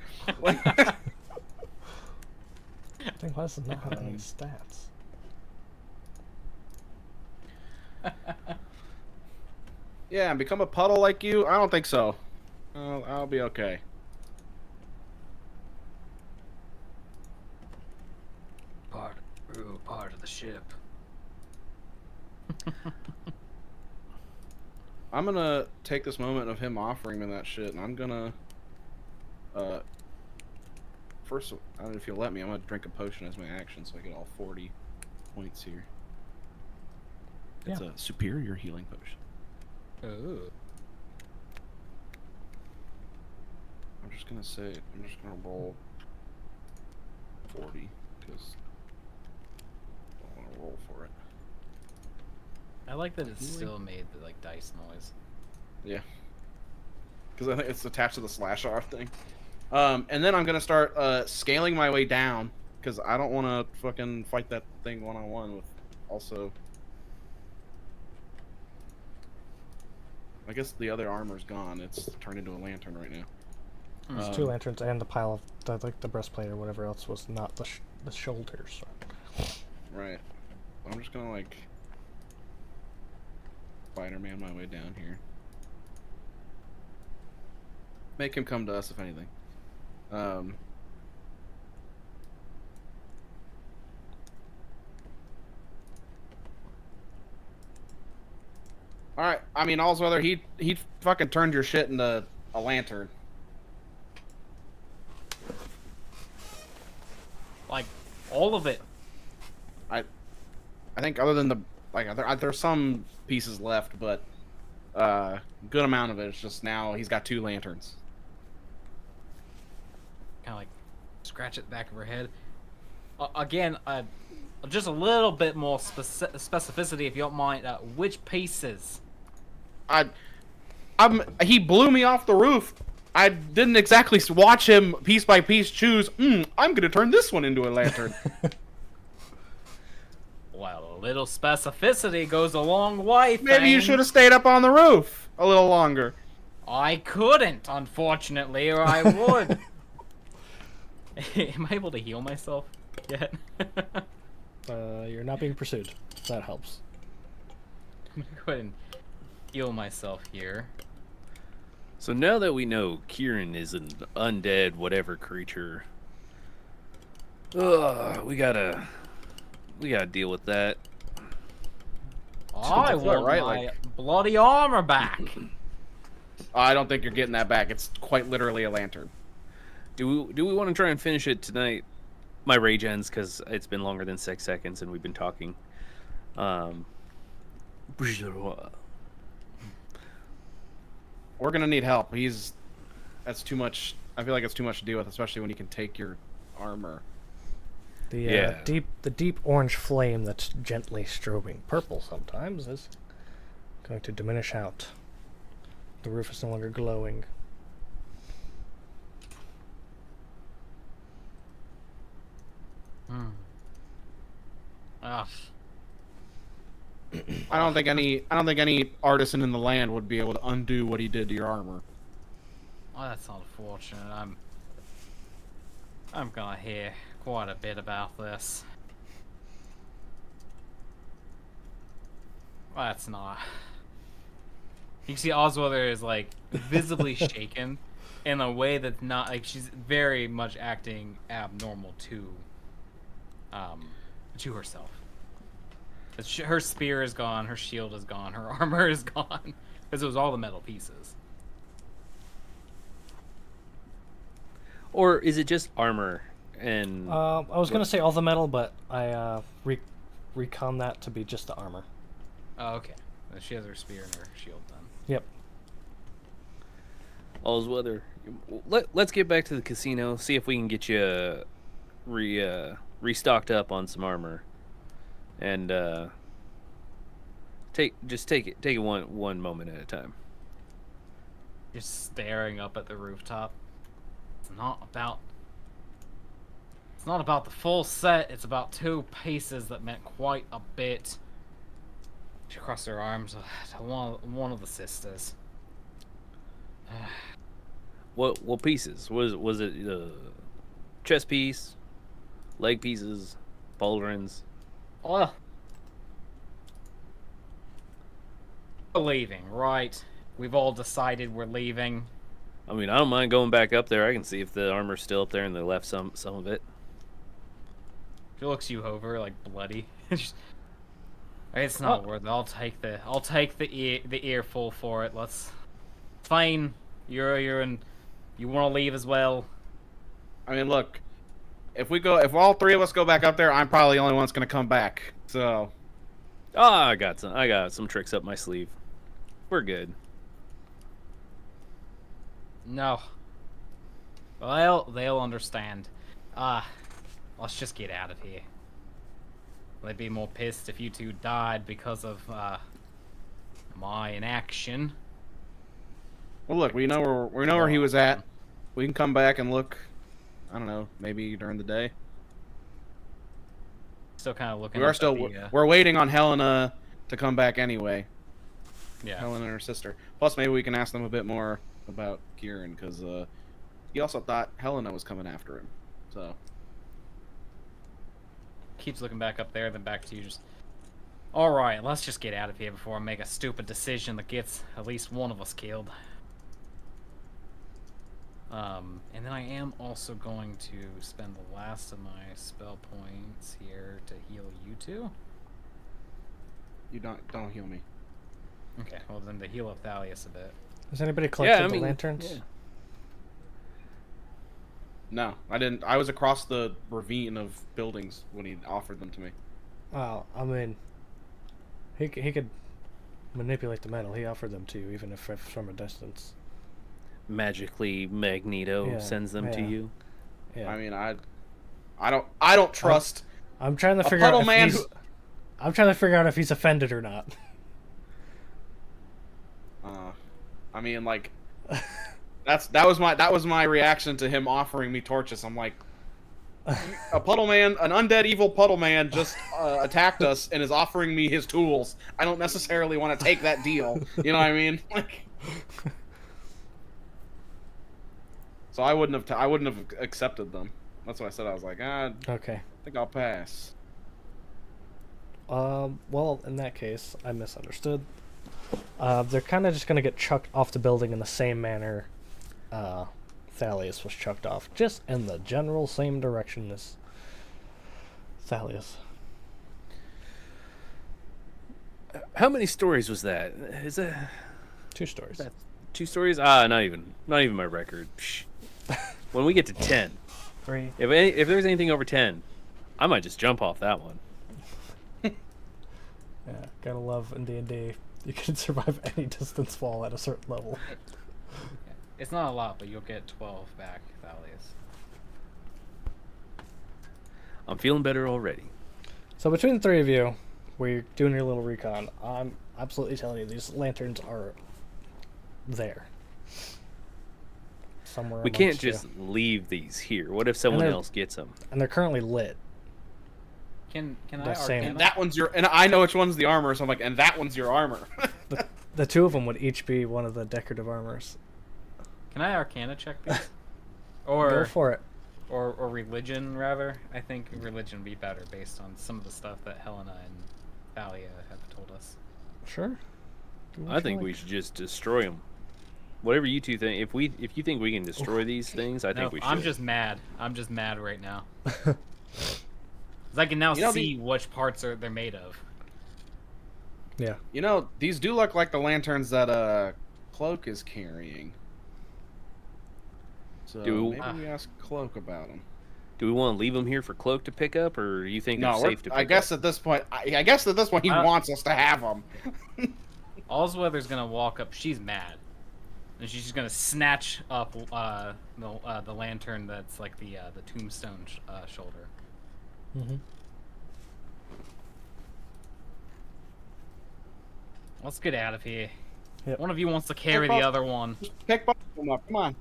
A: think why does it not have any stats?
D: Yeah, and become a puddle like you? I don't think so. I'll be okay.
F: Part of the ship.
D: I'm gonna take this moment of him offering me that shit, and I'm gonna, first, I don't know if you'll let me, I'm gonna drink a potion as my action, so I get all 40 points here. It's a superior healing potion.
F: Ooh.
D: I'm just gonna roll 40, because I want to roll for it.
F: I like that it's still made the like dice noise.
D: Yeah. Because I think it's attached to the slash R thing. And then I'm gonna start scaling my way down, because I don't want to fucking fight that thing one-on-one with also. I guess the other armor's gone. It's turned into a lantern right now.
A: There's 2 lanterns and the pile of the breastplate or whatever else was not the shoulders.
D: Right. I'm just gonna like Spider-Man my way down here. Make him come to us if anything. Alright, I mean, all's whether he fucking turned your shit into a lantern.
F: Like all of it.
D: I think other than the like there's some pieces left, but good amount of it is just now he's got 2 lanterns.
F: Kind of like scratch at the back of her head. Again, just a little bit more specificity, if you don't mind. Which pieces?
D: He blew me off the roof. I didn't exactly watch him piece by piece choose. I'm gonna turn this one into a lantern.
F: Well, a little specificity goes a long way.
D: Maybe you
F: Thane.
D: should have stayed up on the roof a little longer.
F: I couldn't, unfortunately, or I would. Am I able to heal myself yet?
A: You're not being pursued. That helps.
F: I'm gonna go ahead and heal myself here.
C: So now that we know Kieran is an undead whatever creature, we gotta deal with that.
F: I
D: That's
F: want
D: right,
F: my
D: like-
F: bloody armor back.
D: I don't think you're getting that back. It's quite literally a lantern.
C: Do we want to try and finish it tonight? My rage ends because it's been longer than 6 seconds and we've been talking.
D: We're gonna need help. That's too much. I feel like it's too much to deal with, especially when he can take your armor.
A: The deep orange flame that's gently strobing purple sometimes is going to diminish out. The roof is no longer glowing.
F: Ugh.
D: I don't think any artisan in the land would be able to undo what he did to your armor.
F: Well, that's unfortunate. I'm gonna hear quite a bit about this. Well, that's not. You can see Osweiler is like visibly shaken in a way that's not like she's very much acting abnormal to herself. Her spear is gone, her shield is gone, her armor is gone because it was all the metal pieces.
E: Or is it just armor? And
A: I was gonna say all the metal, but I recon that to be just the armor.
F: Oh, okay. She has her spear and her shield then.
A: Yep.
E: all's weather. Let's get back to the casino. See if we can get you restocked up on some armor, and take it one moment at a time.
F: Just staring up at the rooftop. It's not about the full set. It's about 2 pieces that meant quite a bit. She crossed her arms to one of the sisters.
E: What pieces? Was it chest piece, leg pieces, pauldrons?
F: Well, we're leaving, right? We've all decided we're leaving.
E: I mean, I don't mind going back up there. I can see if the armor's still up there and they left some of it.
F: She looks you over like bloody. It's not worth it. I'll take the earful for it. Fine. You're in. You want to leave as well?
D: I mean, look. If all 3 of us go back up there, I'm probably the only one that's gonna come back. So.
E: I got some tricks up my sleeve. We're good.
F: No. Well, they'll understand. Let's just get out of here. They'd be more pissed if you 2 died because of my inaction.
D: Well, look, we know where he was at. We can come back and look. I don't know, maybe during the day.
F: Still kind of looking.
D: We're waiting on Helena to come back anyway.
F: Yeah.
D: Helena and her sister. Plus, maybe we can ask them a bit more about Kieran, because he also thought Helena was coming after him. So.
F: Keeps looking back up there, then back to you. Just. All right, let's just get out of here before I make a stupid decision that gets at least one of us killed. And then I am also going to spend the last of my spell points here to heal you 2.
D: You don't heal me.
F: Okay, well then to heal up Thalius a bit.
A: Has anybody collected the lanterns?
E: Yeah.
D: No, I didn't. I was across the ravine of buildings when he offered them to me.
A: Well, I mean, he could manipulate the metal. He offered them to you, even if from a distance.
E: Magically, Magneto sends them to you.
A: Yeah.
D: I mean, I don't trust.
A: I'm trying to figure out I'm trying to figure out if he's offended or not.
D: I mean, like, that was my reaction to him offering me torches. I'm like, a puddle man, an undead evil puddle man, just attacked us and is offering me his tools. I don't necessarily want to take that deal. You know what I mean? Like, so I wouldn't have accepted them. That's what I said. I was like,
A: okay.
D: I think I'll pass.
A: Well, in that case, I misunderstood. They're kind of just gonna get chucked off the building in the same manner Thalius was chucked off, just in the general same direction as Thalius.
E: How many stories was that? Is that
A: 2 stories?
E: 2 stories? Not even my record. Psh. When we get to 10,
A: 3.
E: if there's anything over 10, I might just jump off that one.
A: Yeah, gotta love in D&D. You can survive any distance fall at a certain level.
F: It's not a lot, but you'll get 12 back, Thalius.
E: I'm feeling better already.
A: So between the 3 of you, we're doing your little recon. I'm absolutely telling you, these lanterns are there. Somewhere
E: We can't
A: amongst you.
E: just leave these here. What if someone else gets them?
A: And they're currently lit.
F: Can I
A: The same.
F: Arcana?
D: And that one's your. And I know which one's the armor, so I'm like, and that one's your armor.
A: The two of them would each be one of the decorative armors.
F: Can I Arcana check these?
A: Go
F: Or
A: for it.
F: or religion rather? I think religion would be better based on some of the stuff that Helena and Thalia have told us.
A: Sure. Do what
E: I
A: you
E: think we
A: like.
E: should just destroy them. Whatever you two think. If you think we can destroy these things, I
F: No,
E: think we should.
F: I'm just mad. I'm just mad right now. 'Cause I can now
D: You know,
F: see which parts they're made of.
A: Yeah.
D: You know, these do look like the lanterns that Cloak is carrying. So maybe we ask Cloak about them.
E: Do we want to leave them here for Cloak to pick up, or do you think
D: No,
E: they're safe to pick
D: I guess
E: up?
D: at this point, I guess at this point he wants us to have them.
F: Allsweather's gonna walk up. She's mad, and she's just gonna snatch up the lantern that's like the tombstone shoulder.
A: Mm-hmm.
F: Let's get out of here.
A: Yep.
F: One of you wants to carry the other one.
D: Pick both of them up. Come on.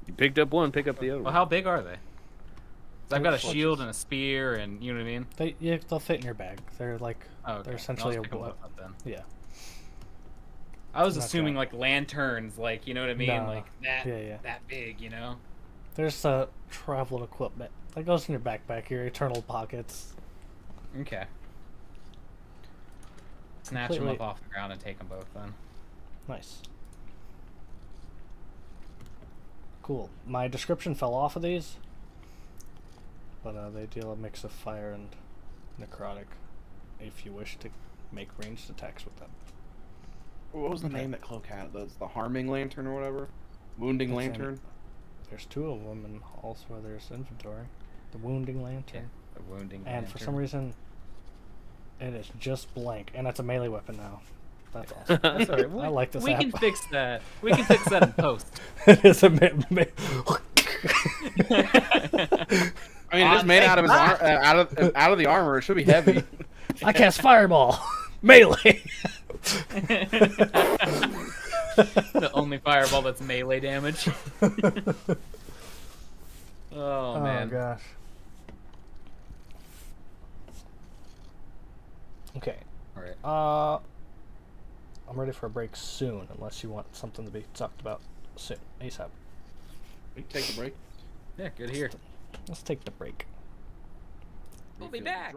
E: You picked up one, pick up the other
F: Well,
E: one.
F: how big are they? 'Cause I've got a
A: They're
F: shield and a spear, and you know what I mean.
A: They'll fit in your bag. They're like
F: Oh, okay.
A: they're essentially
F: I'll
A: a
F: just pick 'em
A: book.
F: both up then.
A: Yeah.
F: I was
A: Not
F: assuming
A: that.
F: like lanterns, like you know what I mean,
A: No.
F: like that
A: Yeah.
F: that big, you know.
A: There's travel equipment that goes in your backpack, your eternal pockets.
F: Okay. Snatch them up
A: Completely-
F: off the ground and take them both then.
A: Nice. Cool. My description fell off of these, but they deal a mix of fire and necrotic. If you wish to make ranged attacks with them.
D: What was the name that Cloak had? The harming lantern or whatever? Wounding
A: That's
D: lantern?
A: There's two of them, and also there's inventory. The wounding lantern.
F: The wounding.
A: And for some reason, it is just blank, and it's a melee weapon now. That's awesome.
F: That's all right.
A: I like this
F: We
A: app.
F: can fix that. We can fix that in post.
A: It is a
D: I mean, it's made out of his out of the armor. It should be heavy.
A: I cast fireball, melee.
F: The only fireball that's melee damage. Oh man.
A: Gosh. Okay.
F: All right.
A: I'm ready for a break soon, unless you want something to be talked about soon, ASAP.
D: We can take the break.
F: Yeah, good here.
A: Let's take the break.
F: We'll be back.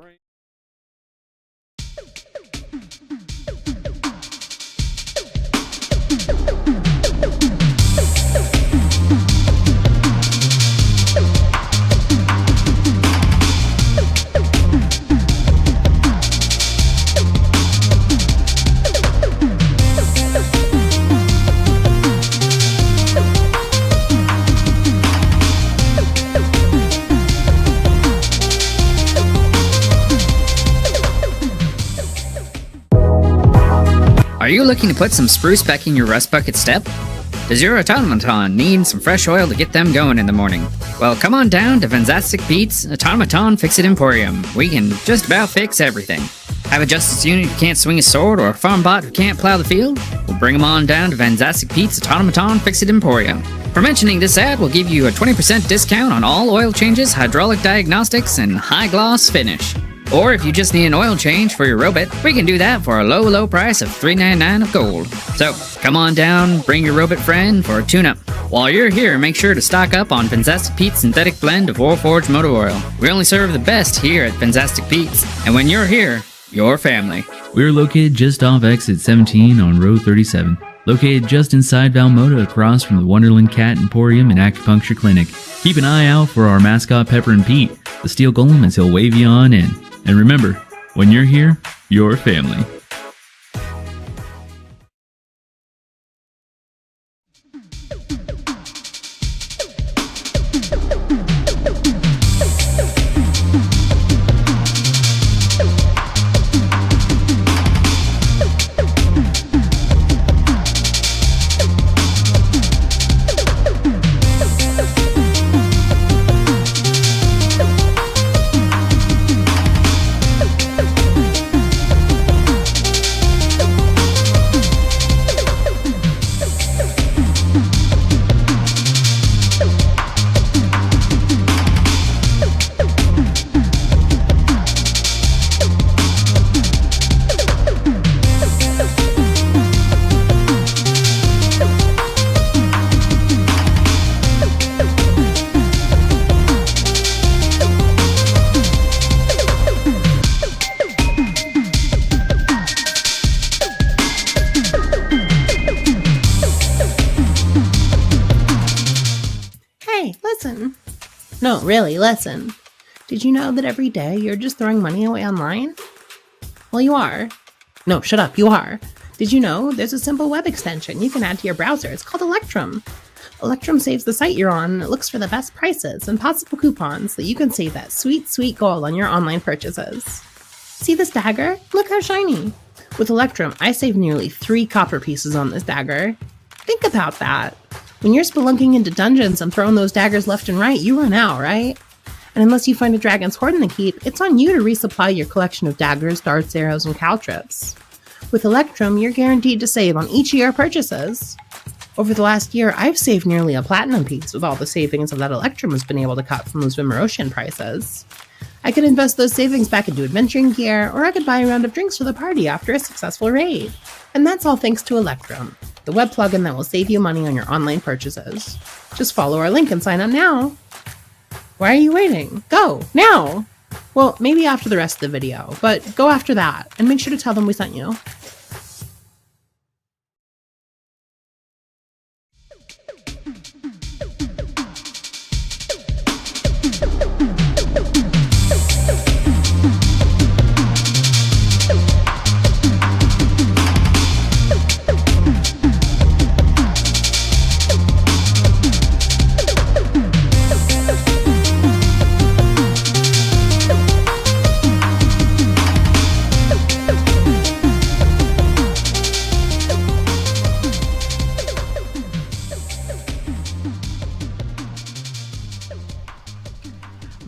I: Are you looking to put some spruce back in your rust bucket step? Does your automaton need some fresh oil to get them going in the morning? Well, come on down to Fantastic Pete's Automaton Fix-It Emporium. We can just about fix everything. Have a justice unit who can't swing a sword or a farm bot who can't plow the field? We'll bring them on down to Fantastic Pete's Automaton Fix-It Emporium. For mentioning this ad, we'll give you a 20% discount on all oil changes, hydraulic diagnostics, and high-gloss finish. Or if you just need an oil change for your robot, we can do that for a low, low price of $3.99 of gold. So, come on down, bring your robot friend for a tune-up. While you're here, make sure to stock up on Fantastic Pete's synthetic blend of Warforged motor oil. We only serve the best here at Fantastic Pete's, and when you're here, your family.
J: We're located just off exit 17 on Road 37. Located just inside Valmoda across from the Wonderland Cat Emporium and Acupuncture Clinic. Keep an eye out for our mascot Pepper and Pete, the steel golem, as he'll wave you on in. And remember, when you're here, you're family.
K: really, listen. Did you know that every day you're just throwing money away online? Well, you are. No, shut up, you are. Did you know there's a simple web extension you can add to your browser? It's called Electrum. Electrum saves the site you're on and it looks for the best prices and possible coupons so you can save that sweet, sweet gold on your online purchases. See this dagger? Look how shiny. With Electrum, I saved nearly 3 copper pieces on this dagger. Think about that. When you're spelunking into dungeons and throwing those daggers left and right, you run out, right? And unless you find a dragon's hoard in the keep, it's on you to resupply your collection of daggers, darts, arrows, and caltrips. With Electrum, you're guaranteed to save on each of your purchases. Over the last year, I've saved nearly a platinum piece with all the savings that Electrum has been able to cut from those Vimmerosian prices. I could invest those savings back into adventuring gear, or I could buy a round of drinks for the party after a successful raid. And that's all thanks to Electrum, the web plugin that will save you money on your online purchases. Just follow our link and sign up now. Why are you waiting? Go, now! Well, maybe after the rest of the video, but go after that, and make sure to tell them we sent you.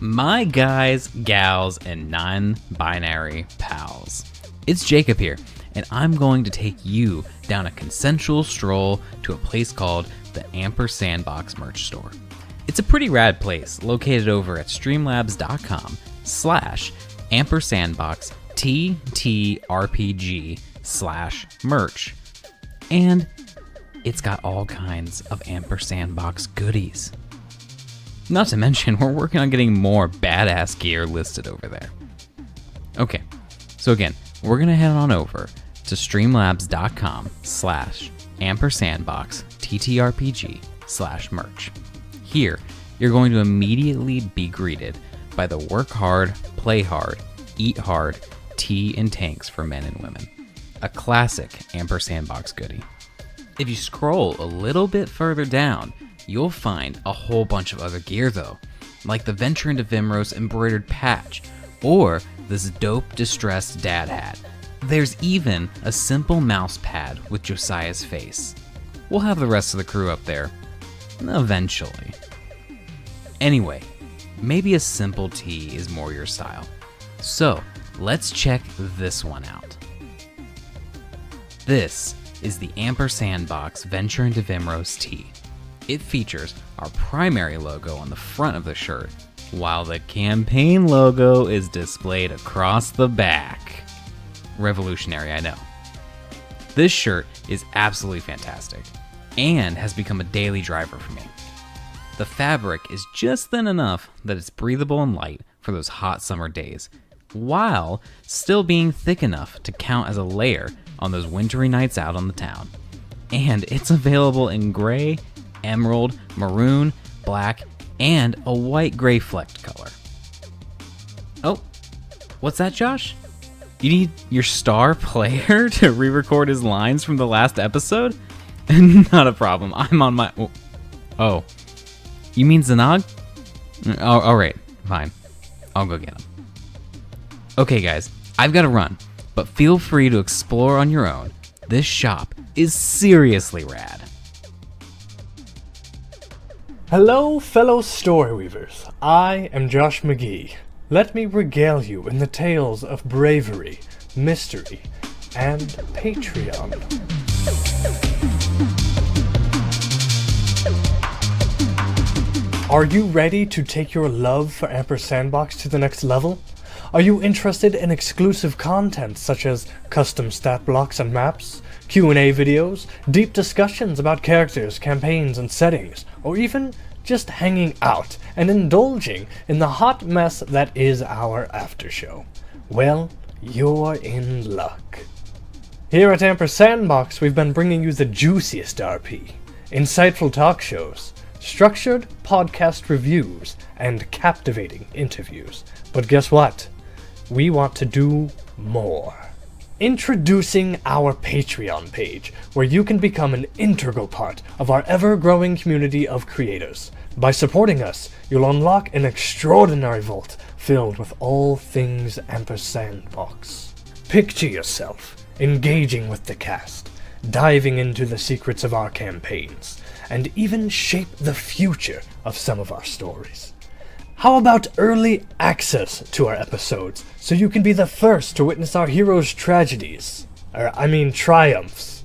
B: My guys, gals, and non-binary pals. It's Jacob here, and I'm going to take you down a consensual stroll to a place called the Ampersandbox merch store. It's a pretty rad place located over at streamlabs.com/Ampersandboxttrpg/merch, and it's got all kinds of Ampersandbox goodies. Not to mention, we're working on getting more badass gear listed over there. Okay, so again, we're gonna head on over to streamlabs.com/Ampersandboxttrpg/merch. Here, you're going to immediately be greeted by the work hard, play hard, eat hard, tea and tanks for men and women. A classic Ampersandbox goodie. If you scroll a little bit further down, you'll find a whole bunch of other gear though, like the Venture into Vimros embroidered patch, or this dope distressed dad hat. There's even a simple mouse pad with Josiah's face. We'll have the rest of the crew up there, eventually. Anyway, maybe a simple tee is more your style. So, let's check this one out. This is the Ampersandbox Venture into Vimros tee. It features our primary logo on the front of the shirt, while the campaign logo is displayed across the back. Revolutionary, I know. This shirt is absolutely fantastic, and has become a daily driver for me. The fabric is just thin enough that it's breathable and light for those hot summer days, while still being thick enough to count as a layer on those wintry nights out on the town. And it's available in gray, emerald, maroon, black, and a white gray flecked color. Oh, what's that, Josh? You need your star player to re-record his lines from the last episode? Not a problem, I'm on my... Oh, you mean Zanog? Oh, alright, fine. I'll go get him. Okay guys, I've gotta run, but feel free to explore on your own. This shop is seriously rad.
A: Hello, fellow storyweavers. I am Josh McGee. Let me regale you in the tales of bravery, mystery, and Patreon. Are you ready to take your love for Ampersandbox to the next level? Are you interested in exclusive content such as custom stat blocks and maps, Q&A videos, deep discussions about characters, campaigns, and settings, or even just hanging out and indulging in the hot mess that is our aftershow? Well, you're in luck. Here at Ampersandbox, we've been bringing you the juiciest RP, insightful talk shows, structured podcast reviews, and captivating interviews. But guess what? We want to do more. Introducing our Patreon page, where you can become an integral part of our ever-growing community of creators. By supporting us, you'll unlock an extraordinary vault filled with all things Ampersandbox. Picture yourself engaging with the cast, diving into the secrets of our campaigns, and even shape the future of some of our stories. How about early access to our episodes, so you can be the first to witness our heroes' tragedies? Triumphs.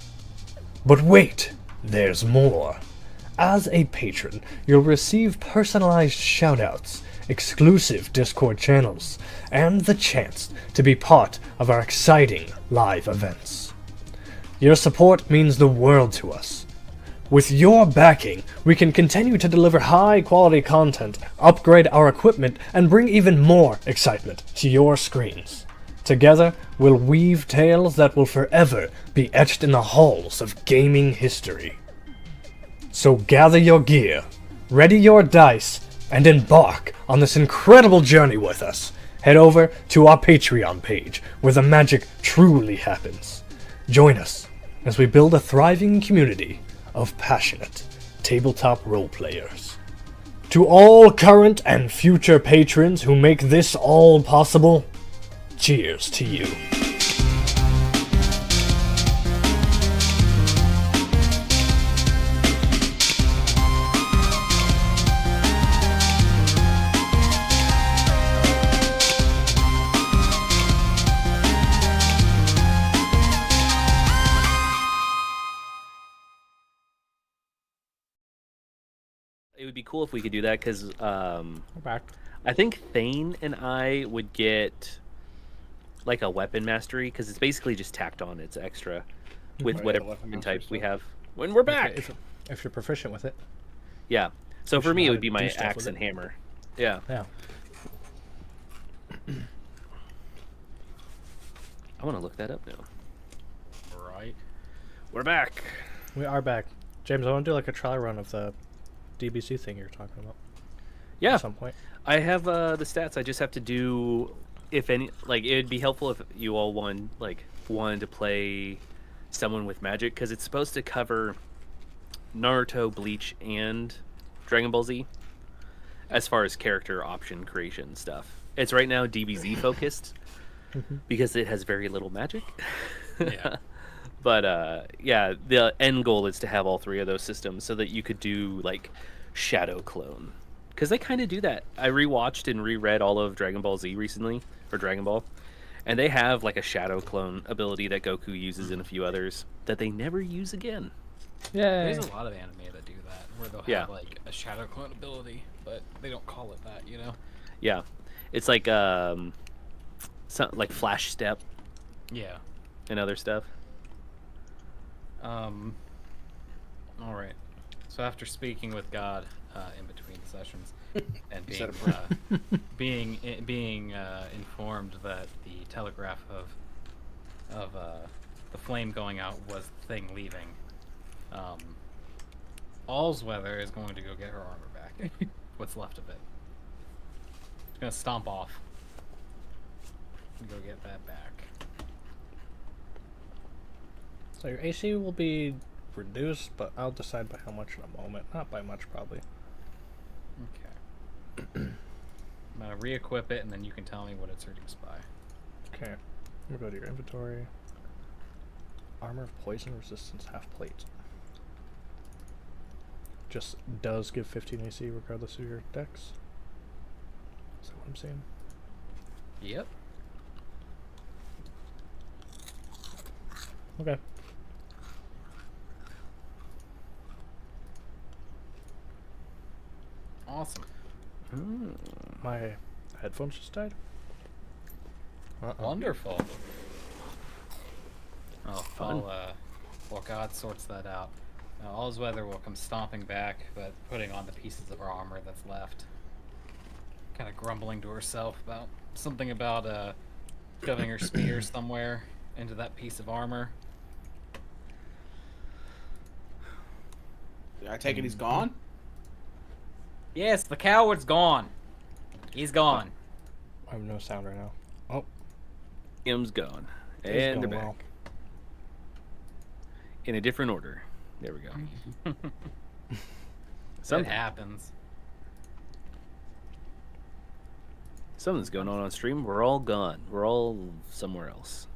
A: But wait, there's more. As a patron, you'll receive personalized shoutouts, exclusive Discord channels, and the chance to be part of our exciting live events. Your support means the world to us. With your backing, we can continue to deliver high-quality content, upgrade our equipment, and bring even more excitement to your screens. Together, we'll weave tales that will forever be etched in the halls of gaming history. So gather your gear, ready your dice, and embark on this incredible journey with us. Head over to our Patreon page, where the magic truly happens. Join us as we build a thriving community of passionate tabletop role players. To all current and future patrons who make this all possible, cheers to you.
E: It would be cool if we could do that, because
A: We're back.
E: I think Thane and I would get like a weapon mastery, because it's basically just tacked on. It's extra with
A: Right,
E: whatever
A: the weapon
E: weapon type
A: mastery
E: we
A: stuff.
E: have when we're back.
A: If you're proficient with it.
E: Yeah. So
A: You
E: for
A: should
E: me,
A: know
E: it
A: how
E: would
A: to
E: be
A: do
E: my
A: stuff
E: axe
A: with
E: and
A: it.
E: hammer. Yeah.
A: Yeah.
E: I want to look that up now.
F: Right.
E: We're back.
A: We are back. James, I want to do like a trial run of the DBC thing you were talking about.
E: Yeah.
A: At some point.
E: I have the stats. I just have to do, if any, like, it'd be helpful if you all wanted to play someone with magic, because it's supposed to cover Naruto, Bleach, and Dragon Ball Z as far as character option creation stuff. It's right now DBZ focused because it has very little magic.
F: Yeah.
E: But yeah, the end goal is to have all three of those systems so that you could do like shadow clone, because they kind of do that. I rewatched and reread all of Dragon Ball Z recently, or Dragon Ball, and they have like a shadow clone ability that Goku uses and a few others that they never use again.
A: Yeah.
F: There's a lot of anime that do that, where they'll
E: Yeah.
F: have like a shadow clone ability, but they don't call it that, you know?
E: Yeah, it's like like Flash Step
F: Yeah.
E: and other stuff.
F: All right. So after speaking with God in between sessions and
D: said
F: being being informed that the telegraph of the flame going out was the thing leaving, Allsweather is going to go get her armor back. What's left of it. She's gonna stomp off and go get that back.
A: So your AC will be reduced, but I'll decide by how much in a moment. Not by much, probably.
F: Okay. I'm gonna re-equip it, and then you can tell me what it's reduced by.
A: Okay. I'm gonna go to your inventory. Armor of poison resistance, half plate. Just does give 15 AC regardless of your dex. Is that what I'm saying?
F: Yep.
A: Okay.
F: Awesome.
A: My headphones just died.
F: Wonderful. Oh, while God sorts that out, Allsweather will come stomping back, but putting on the pieces of her armor that's left. Kind of grumbling to herself about something about shoving her spear somewhere into that piece of armor.
D: I take it he's gone?
F: Yes, the coward's gone. He's gone.
A: I have no sound right now. Oh,
E: Im's gone.
A: it's
E: And they're
A: going
E: back.
A: well.
E: In a different order. There we go.
F: It
E: Something.
F: happens.
E: Something's going on stream. We're all gone. We're all somewhere else.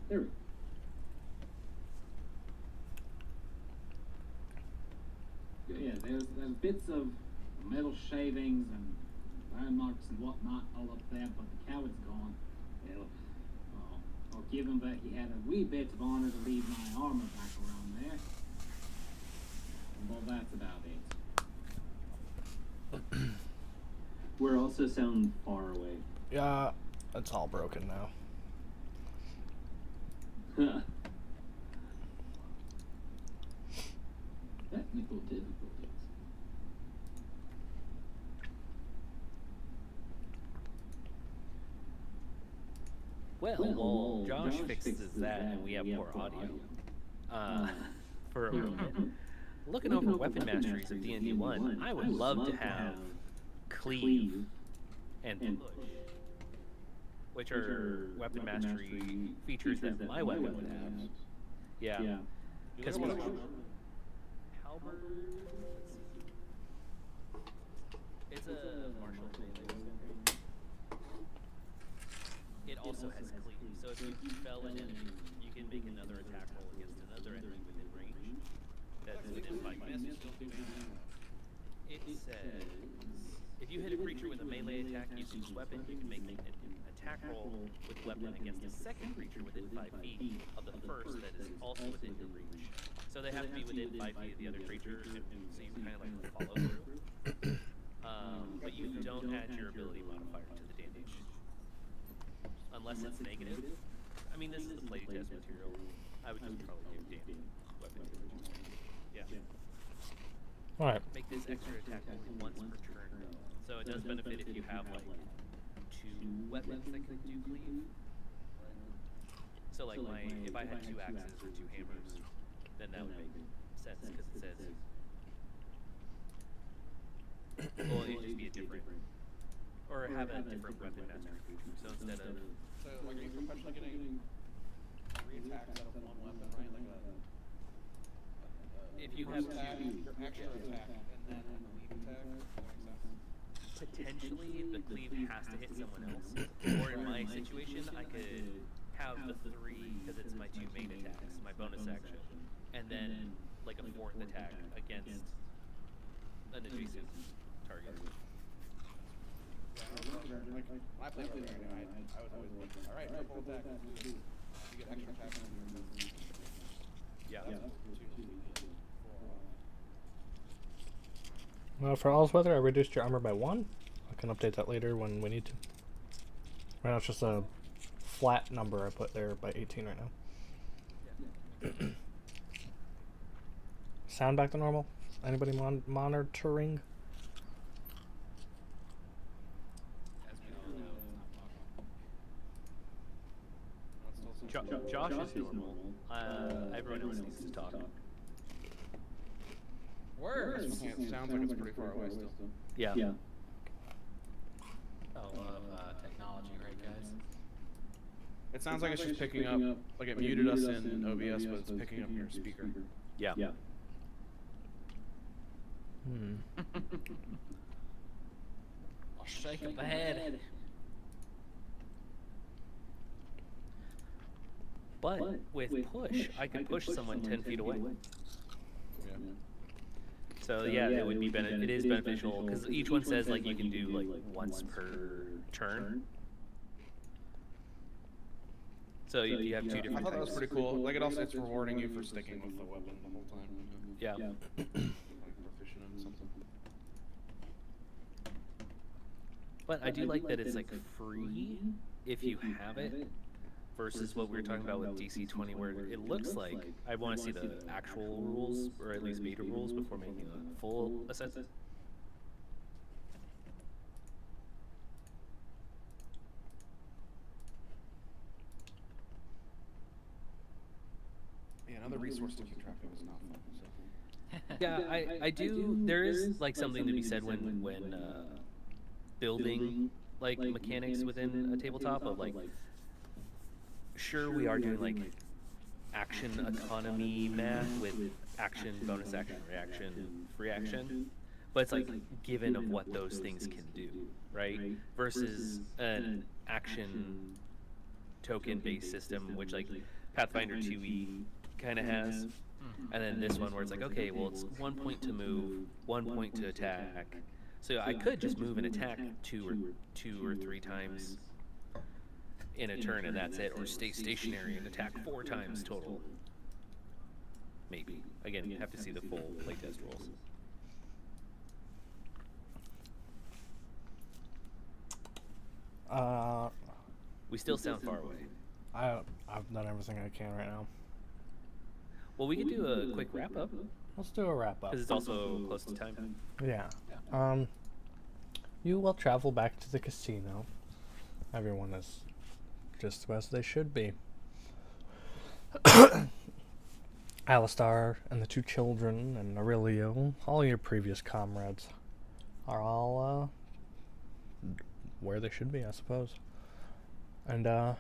L: There we go. Yeah, there's bits of metal shavings and bone marks and whatnot all up there, but the coward's gone. Well, I'll give him that he had a wee bit of honor to leave my armor back around there. And well, that's about it.
M: We're also sound far away.
A: Yeah, it's all broken now.
L: Technical difficulties.
E: Well, Josh fixes that and we have poor audio. For a moment. Looking over weapon masteries of D&D 1, I would love to have cleave and push, which are weapon mastery features that my weapon would have. Yeah. Because halberd, it's a martial melee weapon. It also has cleave, so if you fell an enemy, you can make another attack roll against another enemy within range. That's within 5 feet. It says, if you hit a creature with a melee attack using this weapon, you can make an attack roll with weapon against a second creature within 5 feet of the first that is also within your reach. So they have to be within 5 feet of the other creature, so you kind of like follow through. But you don't add your ability modifier to the damage. Unless it's negative. I mean, this is the playtest material. I would just probably give damage weapon. Yeah.
A: Alright.
E: Make this extra attack only once per turn. So it does benefit if you have like 2 weapons that can do cleave. So like if I had 2 axes or 2 hammers, then that would make sense because it says. Well, it'd just be a different, or have a different weapon mastery feature. So instead of.
D: So, like, you're potentially getting 3 attacks out of 1 weapon, right? Like
E: If you have 2,
D: your extra attack, and then a lead attack. That makes sense.
E: potentially the cleave has to hit someone else. Or in my situation, I could have the 3 because it's my 2 main attacks, my bonus action, and then like a 4th attack against an adjacent target.
D: When I played with I was always like, alright, triple attack. You get extra attack.
E: Yeah.
A: Well, for all's weather, I reduced your armor by 1. I can update that later when we need to. Right now it's just a flat number I put there by 18 right now. Sound back to normal? Anybody monitoring?
E: Josh is normal. Everyone else needs to talk.
F: Word.
D: It sounds like it's pretty far away still.
E: Yeah.
F: I love technology, right, guys?
D: It sounds like it's just picking up, like it muted us in OBS, but it's picking up your speaker.
E: Yeah.
F: I'll shake up the head.
E: But with push, I could push someone 10 feet away.
D: Yeah.
E: So yeah, it would be it is beneficial because each one says like you can do like once per turn. So you have 2 different.
D: I thought that was pretty cool. Like it's rewarding you for sticking with the weapon the whole time.
E: Yeah.
D: Like proficient in something.
E: But I do like that it's like free if you have it. Versus what we were talking about with DC 20, where it looks like I want to see the actual rules, or at least beta rules, before making a full assessment.
D: Yeah, another resource to keep track of is not fun. So.
E: Yeah, I do. There is like something to be said when building like mechanics within a tabletop of like, sure we are doing like action economy math with action, bonus action, reaction, free action, but it's like given of what those things can do, right? Versus an action token based system, which like Pathfinder 2e kind of has. And then this one where it's like, okay, well, it's 1 point to move, 1 point to attack. So I could just move and attack two or three times in a turn, and that's it, or stay stationary and attack 4 times total. Maybe. Again, you have to see the full playtest rules. We still sound far away.
A: I've done everything I can right now.
E: Well, we could do a quick wrap up.
A: Let's do a wrap up.
E: Because it's also close to time.
A: Yeah. You will travel back to the casino. Everyone is just as they should be. Alistar and the 2 children and Aurelio, all your previous comrades, are all where they should be, I suppose. And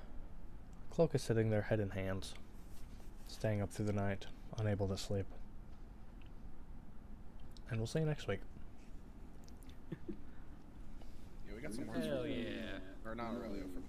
A: Cloak is sitting there, head in hands, staying up through the night, unable to sleep. And we'll see you next week.
D: Yeah, we got some words
F: Hell
D: for
F: yeah.
D: Or not Aurelio, for